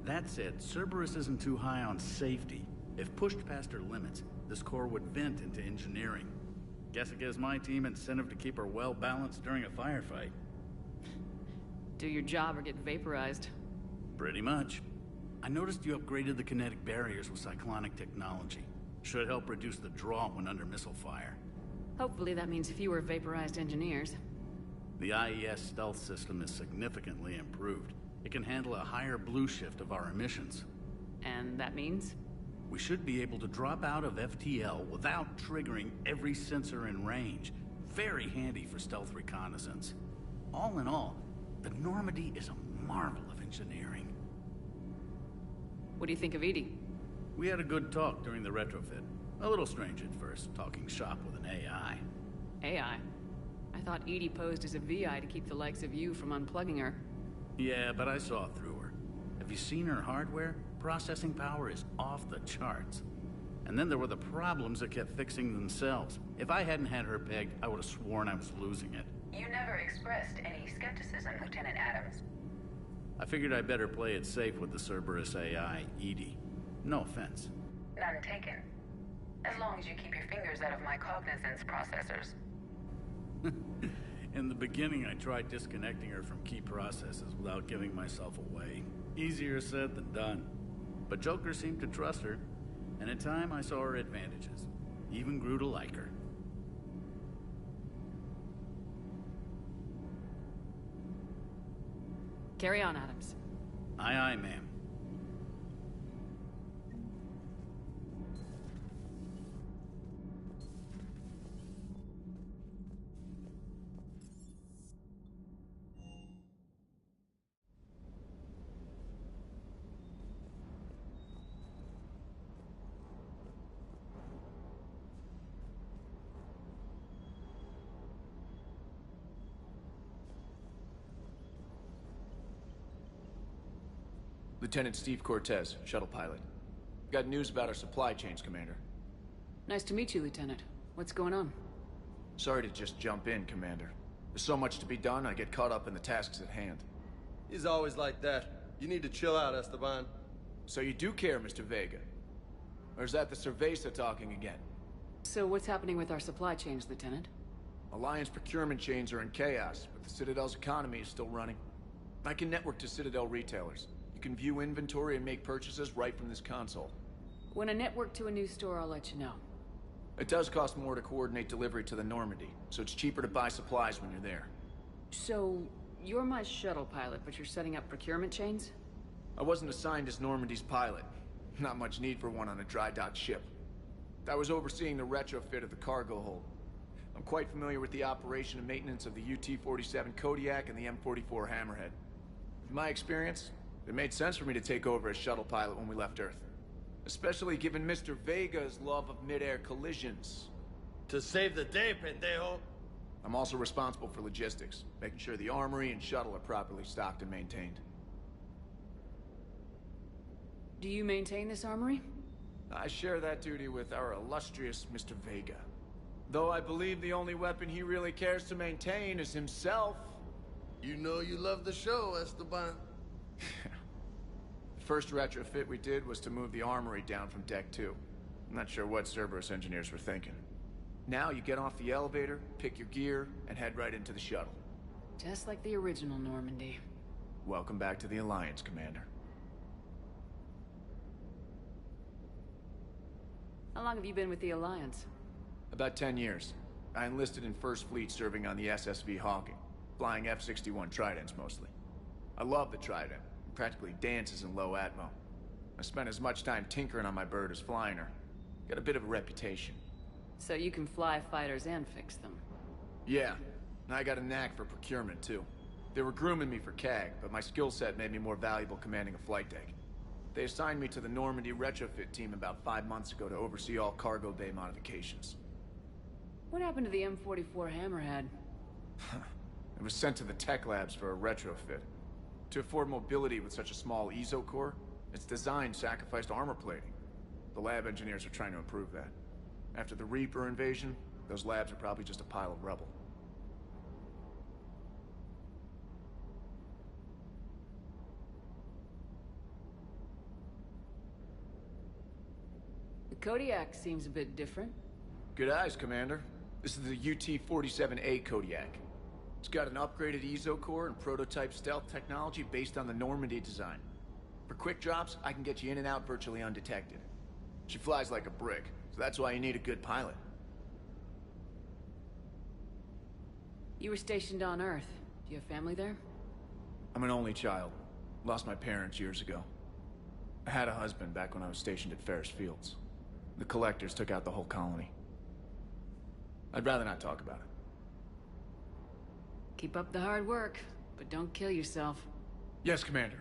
That said, Cerberus isn't too high on safety. If pushed past her limits, this core would vent into engineering. Guess it gives my team incentive to keep her well balanced during a firefight. Do your job or get vaporized. Pretty much. I noticed you upgraded the kinetic barriers with cyclonic technology. Should help reduce the draw when under missile fire. Hopefully that means fewer vaporized engineers. The IES stealth system is significantly improved. It can handle a higher blue shift of our emissions. And that means? We should be able to drop out of FTL without triggering every sensor in range. Very handy for stealth reconnaissance. All in all, the Normandy is a marvel of engineering. What do you think of Edie? We had a good talk during the retrofit. A little strange at first, talking shop with an AI. AI? I thought Edie posed as a VI to keep the likes of you from unplugging her. Yeah, but I saw through her. Have you seen her hardware? Processing power is off the charts. And then there were the problems that kept fixing themselves. If I hadn't had her pegged, I would have sworn I was losing it. You never expressed any skepticism, Lieutenant Adams. I figured I'd better play it safe with the Cerberus AI, Edie. No offense. None taken. As long as you keep your fingers out of my cognizance processors. In the beginning, I tried disconnecting her from key processes without giving myself away. Easier said than done. But Joker seemed to trust her, and in time I saw her advantages. Even grew to like her. Carry on, Adams. Aye, aye, ma'am. Lieutenant Steve Cortez, shuttle pilot. Got news about our supply chains, Commander. Nice to meet you, Lieutenant. What's going on? Sorry to just jump in, Commander. There's so much to be done, I get caught up in the tasks at hand. He's always like that. You need to chill out, Esteban. So you do care, Mr. Vega? Or is that the Cerveza talking again? So what's happening with our supply chains, Lieutenant? Alliance procurement chains are in chaos, but the Citadel's economy is still running. I can network to Citadel retailers. You can view inventory and make purchases right from this console. When I network to a new store, I'll let you know. It does cost more to coordinate delivery to the Normandy, so it's cheaper to buy supplies when you're there. So, you're my shuttle pilot, but you're setting up procurement chains? I wasn't assigned as Normandy's pilot. Not much need for one on a dry dock ship. I was overseeing the retrofit of the cargo hold. I'm quite familiar with the operation and maintenance of the UT-47 Kodiak and the M44 Hammerhead. In my experience, it made sense for me to take over as shuttle pilot when we left Earth. Especially given Mr. Vega's love of mid-air collisions. To save the day, pendejo. I'm also responsible for logistics, making sure the armory and shuttle are properly stocked and maintained. Do you maintain this armory? I share that duty with our illustrious Mr. Vega. Though I believe the only weapon he really cares to maintain is himself. You know you love the show, Esteban. The first retrofit we did was to move the armory down from Deck 2. I'm not sure what Cerberus engineers were thinking. Now you get off the elevator, pick your gear, and head right into the shuttle. Just like the original Normandy. Welcome back to the Alliance, Commander. How long have you been with the Alliance? About 10 years. I enlisted in First Fleet serving on the SSV Hawking, flying F-61 Tridents mostly. I love the Trident. It practically dances in low atmo. I spent as much time tinkering on my bird as flying her. Got a bit of a reputation. So you can fly fighters and fix them? Yeah, and I got a knack for procurement too. They were grooming me for CAG, but my skill set made me more valuable commanding a flight deck. They assigned me to the Normandy retrofit team about 5 months ago to oversee all cargo bay modifications. What happened to the M44 Hammerhead? It was sent to the tech labs for a retrofit. To afford mobility with such a small EZO core, its design sacrificed armor plating. The lab engineers are trying to improve that. After the Reaper invasion, those labs are probably just a pile of rubble. The Kodiak seems a bit different. Good eyes, Commander. This is the UT-47A Kodiak. It's got an upgraded EZO core and prototype stealth technology based on the Normandy design. For quick drops, I can get you in and out virtually undetected. She flies like a brick, so that's why you need a good pilot. You were stationed on Earth. Do you have family there? I'm an only child. Lost my parents years ago. I had a husband back when I was stationed at Ferris Fields. The Collectors took out the whole colony. I'd rather not talk about it. Keep up the hard work, but don't kill yourself. Yes, Commander.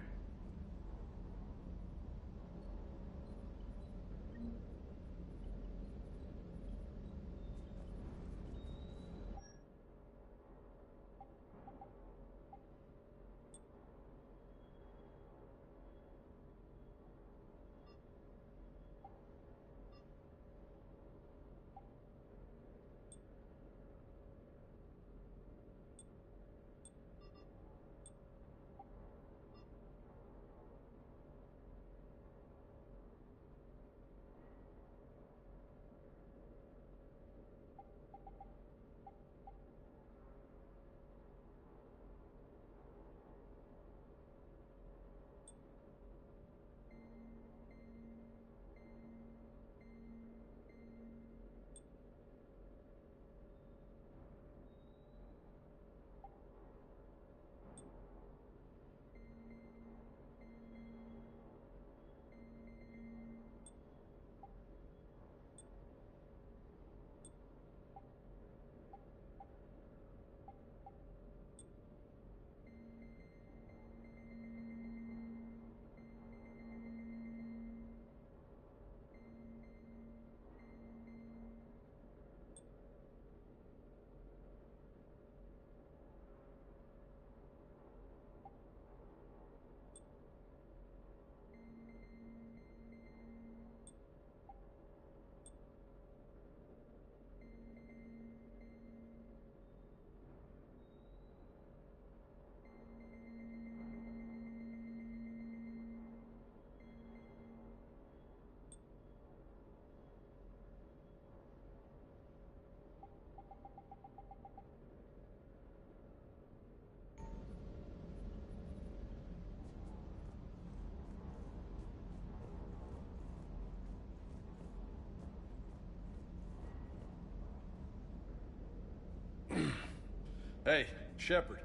Hey, Shepard.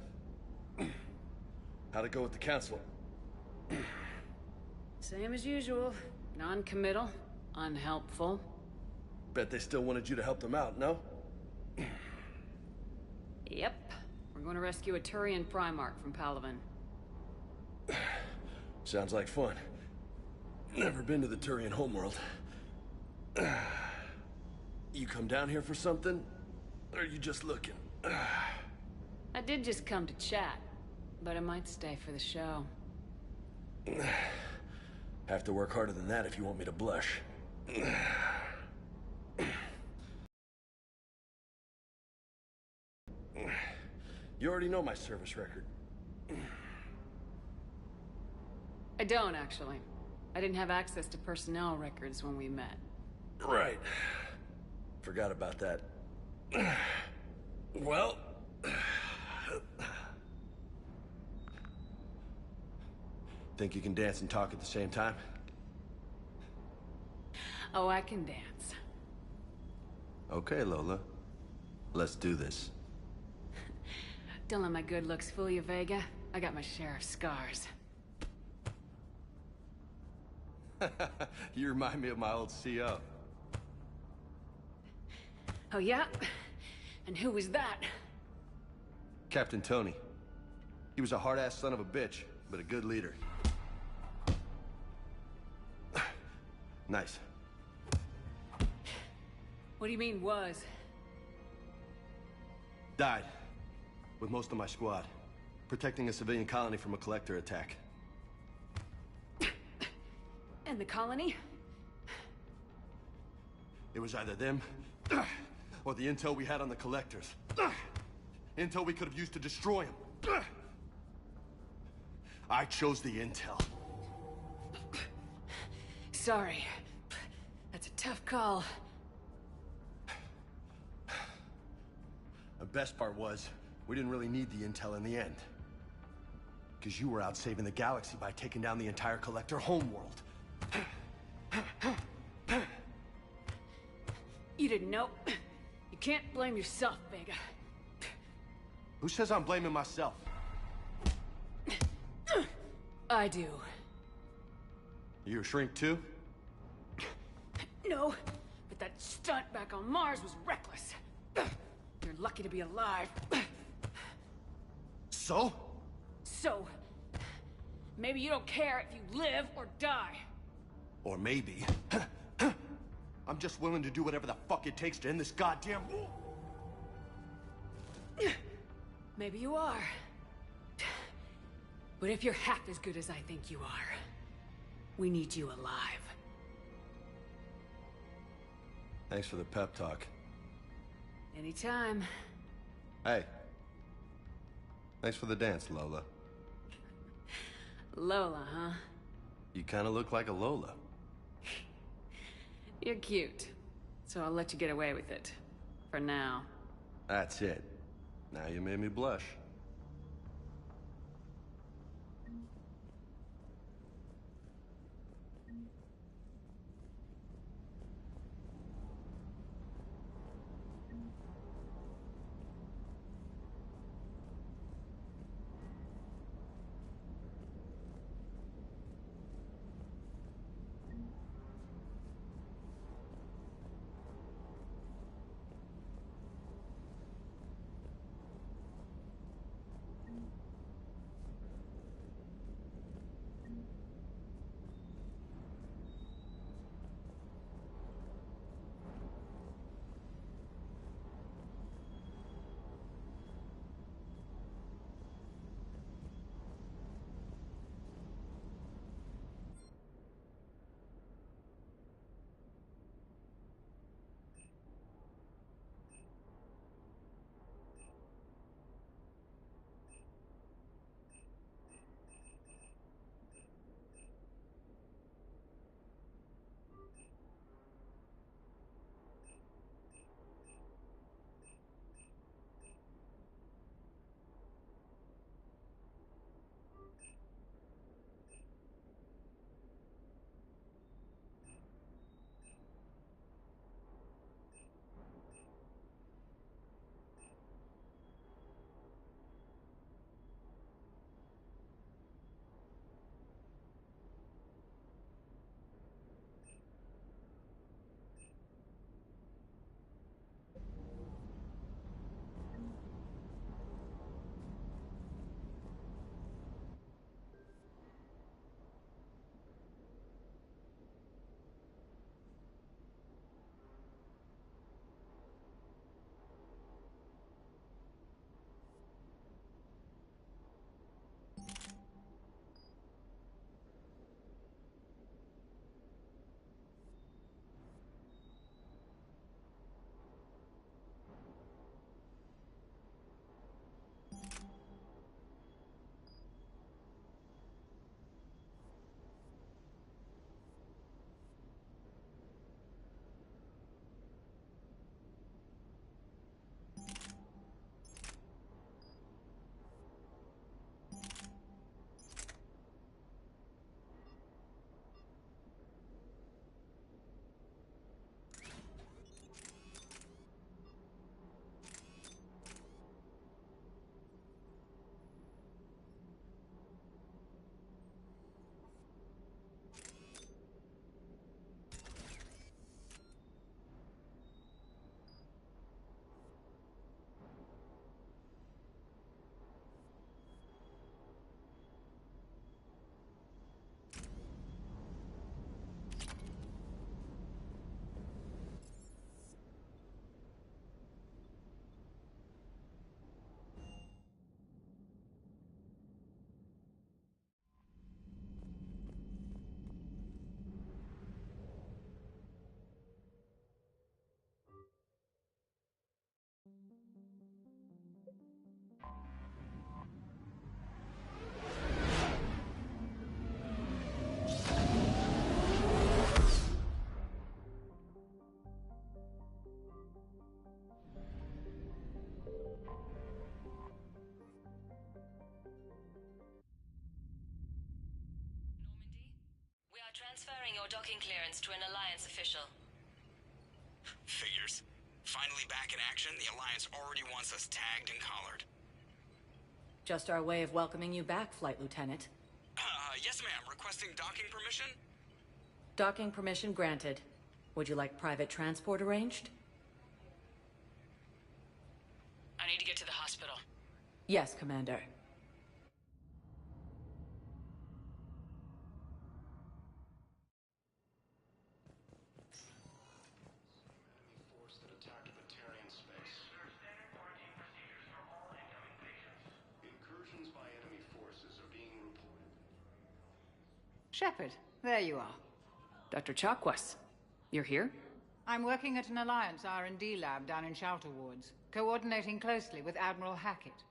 How'd it go with the council? Same as usual. Non-committal, unhelpful. Bet they still wanted you to help them out, no? Yep. We're going to rescue a Turian Primarch from Palaven. Sounds like fun. Never been to the Turian homeworld. You come down here for something? Or are you just looking? I did just come to chat, but I might stay for the show. Have to work harder than that if you want me to blush. You already know my service record. I don't, actually. I didn't have access to personnel records when we met. Right. Forgot about that. Well... Think you can dance and talk at the same time? Oh, I can dance. Okay, Lola. Let's do this. Don't let my good looks fool you, Vega. I got my share of scars. You remind me of my old CO. Oh, yeah? And who was that? Captain Tony. He was a hard-ass son of a bitch, but a good leader. Nice. What do you mean, was? Died. With most of my squad. Protecting a civilian colony from a collector attack. And the colony? It was either them, or the intel we had on the collectors. Intel we could have used to destroy them. I chose the intel. Sorry. That's a tough call. The best part was, we didn't really need the intel in the end. Because you were out saving the galaxy by taking down the entire collector homeworld. You didn't know. You can't blame yourself, Vega. Who says I'm blaming myself? I do. You a shrink too? No, but that stunt back on Mars was reckless. You're lucky to be alive. So? So, maybe you don't care if you live or die. Or maybe... I'm just willing to do whatever the fuck it takes to end this goddamn war. Maybe you are. But if you're half as good as I think you are, we need you alive. Thanks for the pep talk. Anytime. Hey. Thanks for the dance, Lola. Lola, huh? You kinda look like a Lola. You're cute. So I'll let you get away with it. For now. That's it. Now you made me blush. Transferring your docking clearance to an Alliance official. Figures. Finally back in action, the Alliance already wants us tagged and collared. Just our way of welcoming you back, Flight Lieutenant. Yes ma'am, requesting docking permission? Docking permission granted. Would you like private transport arranged? I need to get to the hospital. Yes, Commander. Force that attacked Batarian space. Incursions by enemy forces are being reported. Shepard, there you are. Dr. Chakwas, you're here? I'm working at an Alliance R&D lab down in Shelter Wards, coordinating closely with Admiral Hackett.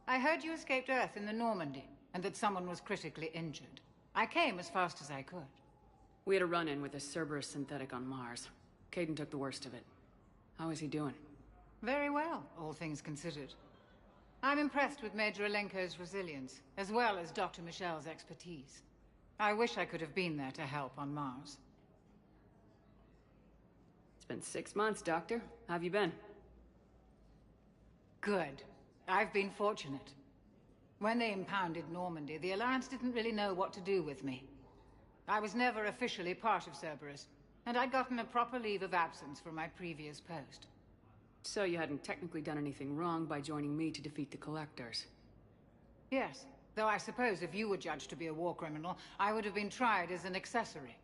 I heard you escaped Earth in the Normandy, and that someone was critically injured. I came as fast as I could. We had a run-in with a Cerberus synthetic on Mars. Kaiden took the worst of it. How is he doing? Very well, all things considered. I'm impressed with Major Alenko's resilience, as well as Dr. Michel's expertise. I wish I could have been there to help on Mars. It's been 6 months, Doctor. How have you been? Good. I've been fortunate. When they impounded Normandy, the Alliance didn't really know what to do with me. I was never officially part of Cerberus, and I'd gotten a proper leave of absence from my previous post. So you hadn't technically done anything wrong by joining me to defeat the Collectors? Yes, though I suppose if you were judged to be a war criminal, I would have been tried as an accessory.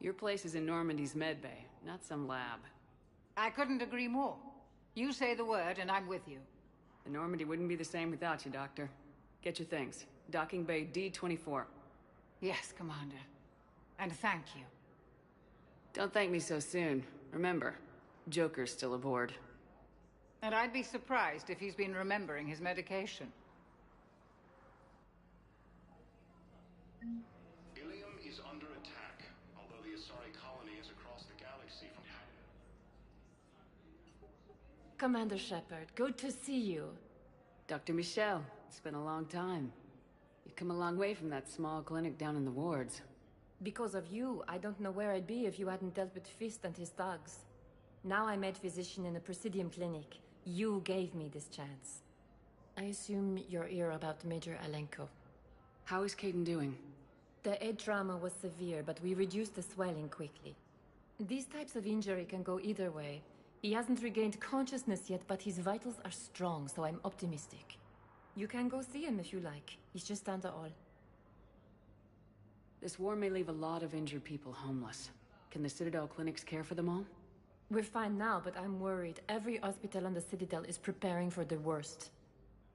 Your place is in Normandy's medbay, not some lab. I couldn't agree more. You say the word, and I'm with you. The Normandy wouldn't be the same without you, Doctor. Get your things. Docking Bay D-24. Yes, Commander. And thank you. Don't thank me so soon. Remember, Joker's still aboard. And I'd be surprised if he's been remembering his medication. Ilium is under attack, although the Asari colony is across the galaxy from Commander Shepard, good to see you. Dr. Michel, it's been a long time. You've come a long way from that small clinic down in the wards. Because of you, I don't know where I'd be if you hadn't dealt with Fist and his thugs. Now I'm head physician in the Presidium Clinic. You gave me this chance. I assume you're here about Major Alenko. How is Kaiden doing? The head trauma was severe, but we reduced the swelling quickly. These types of injury can go either way. He hasn't regained consciousness yet, but his vitals are strong, so I'm optimistic. You can go see him if you like. He's just down the hall. This war may leave a lot of injured people homeless. Can the Citadel clinics care for them all? We're fine now, but I'm worried. Every hospital on the Citadel is preparing for the worst.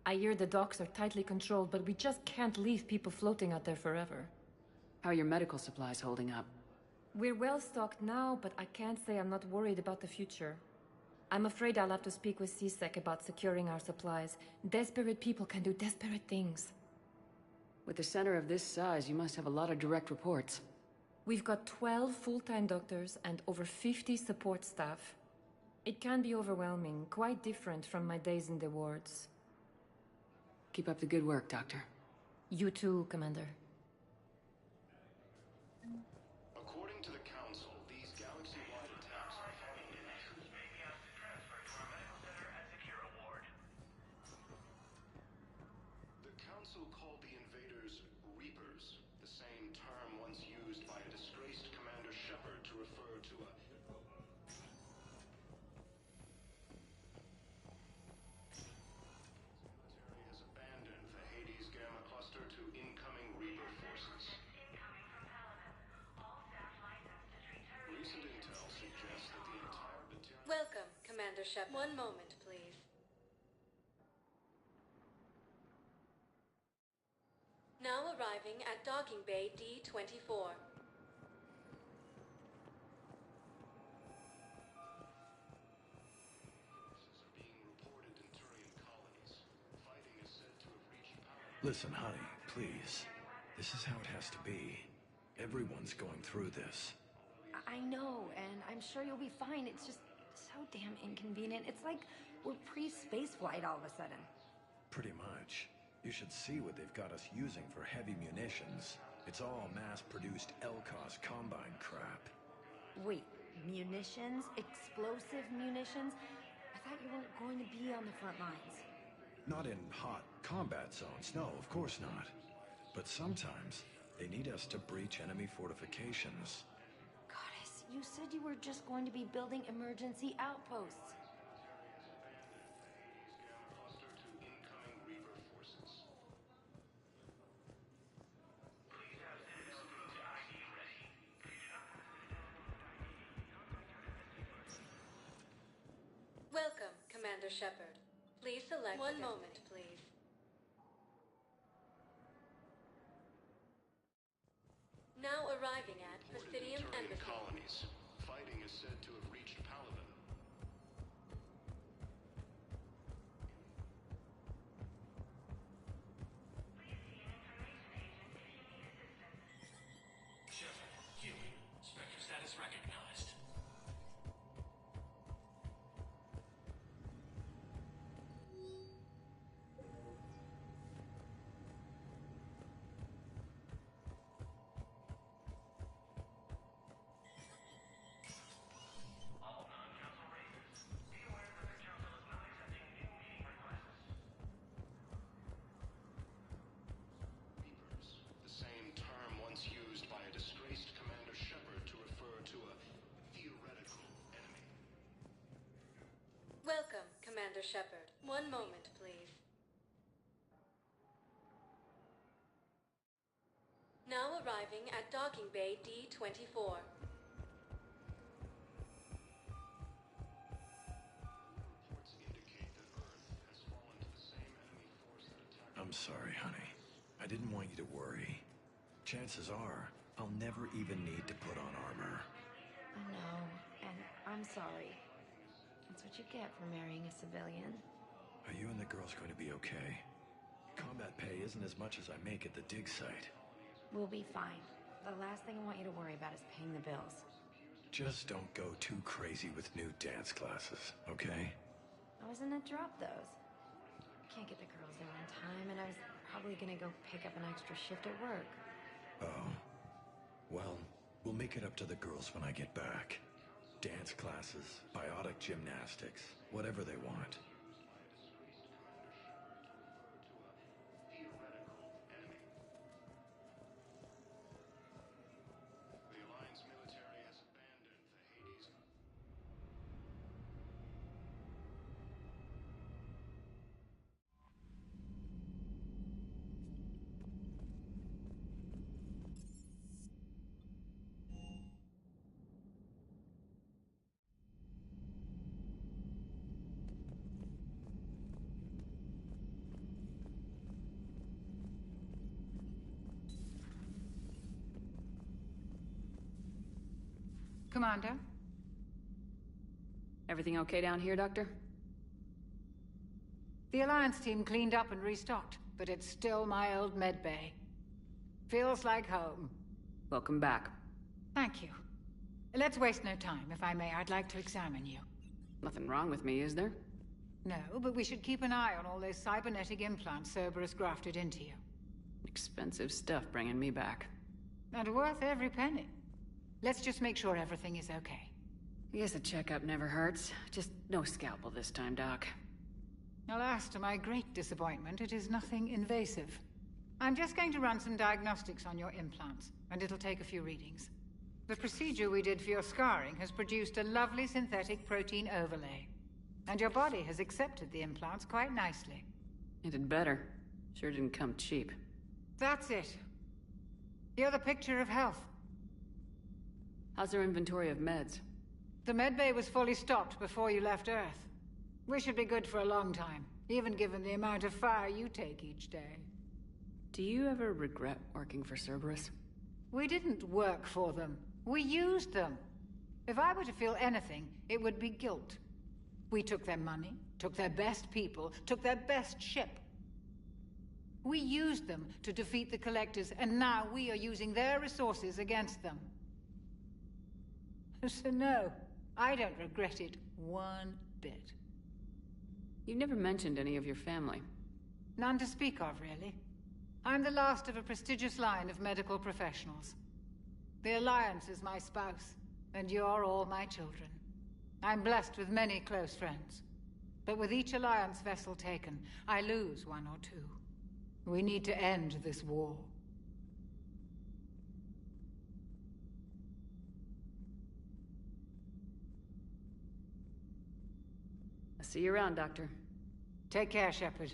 I hear the docks are tightly controlled, but we just can't leave people floating out there forever. How are your medical supplies holding up? We're well stocked now, but I can't say I'm not worried about the future. I'm afraid I'll have to speak with CSEC about securing our supplies. Desperate people can do desperate things. With a center of this size, you must have a lot of direct reports. We've got 12 full-time doctors and over 50 support staff. It can be overwhelming, quite different from my days in the wards. Keep up the good work, Doctor. You too, Commander. According to the Council, these galaxy-wide attacks are following. The Council called the invaders Reapers, the same term once used by a disgraced Commander Shepard to refer to a... Military has abandoned the Hades Gamma Cluster to incoming Reaper forces. Recent intel suggests that the entire battalion... Welcome, Commander Shepard. One moment, please. Now arriving at Docking Bay D-24. Listen, honey, please. This is how it has to be. Everyone's going through this. I know, and I'm sure you'll be fine. It's just so damn inconvenient. It's like we're pre-space flight all of a sudden. Pretty much. You should see what they've got us using for heavy munitions. It's all mass-produced LCOS combine crap. Wait, munitions? Explosive munitions? I thought you weren't going to be on the front lines. Not in hot combat zones, no, of course not. But sometimes, they need us to breach enemy fortifications. Goddess, you said you were just going to be building emergency outposts. Welcome, Commander Shepard. Please select one moment, please. Now arriving at Presidium Embassy. Colonies. Fighting is said to have reached Paladin. Shepard, Huey, Spectre status recognized. Welcome, Commander Shepard. One moment, please. Now arriving at Docking Bay D-24. I'm sorry, honey. I didn't want you to worry. Chances are, I'll never even need to put on armor. I know, and I'm sorry. That's what you get for marrying a civilian. Are you and the girls going to be okay? Combat pay isn't as much as I make at the dig site. We'll be fine. The last thing I want you to worry about is paying the bills. Just don't go too crazy with new dance classes, okay? I was gonna drop those. Can't get the girls there on time, and I was probably gonna go pick up an extra shift at work. Oh. Well, we'll make it up to the girls when I get back. Dance classes, biotic gymnastics, whatever they want. Commander? Everything okay down here, Doctor? The Alliance team cleaned up and restocked, but it's still my old med bay. Feels like home. Welcome back. Thank you. Let's waste no time. If I may, I'd like to examine you. Nothing wrong with me, is there? No, but we should keep an eye on all those cybernetic implants Cerberus grafted into you. Expensive stuff bringing me back. And worth every penny. Let's just make sure everything is okay. I guess a checkup never hurts. Just no scalpel this time, Doc. Alas, to my great disappointment, it is nothing invasive. I'm just going to run some diagnostics on your implants, and it'll take a few readings. The procedure we did for your scarring has produced a lovely synthetic protein overlay. And your body has accepted the implants quite nicely. It had better. Sure didn't come cheap. That's it. You're the picture of health. How's our inventory of meds? The medbay was fully stocked before you left Earth. We should be good for a long time, even given the amount of fire you take each day. Do you ever regret working for Cerberus? We didn't work for them. We used them. If I were to feel anything, it would be guilt. We took their money, took their best people, took their best ship. We used them to defeat the Collectors, and now we are using their resources against them. So no, I don't regret it one bit. You never mentioned any of your family. None to speak of, really. I'm the last of a prestigious line of medical professionals. The Alliance is my spouse, and you're all my children. I'm blessed with many close friends. But with each Alliance vessel taken, I lose one or two. We need to end this war. I'll see you around, Doctor. Take care, Shepard.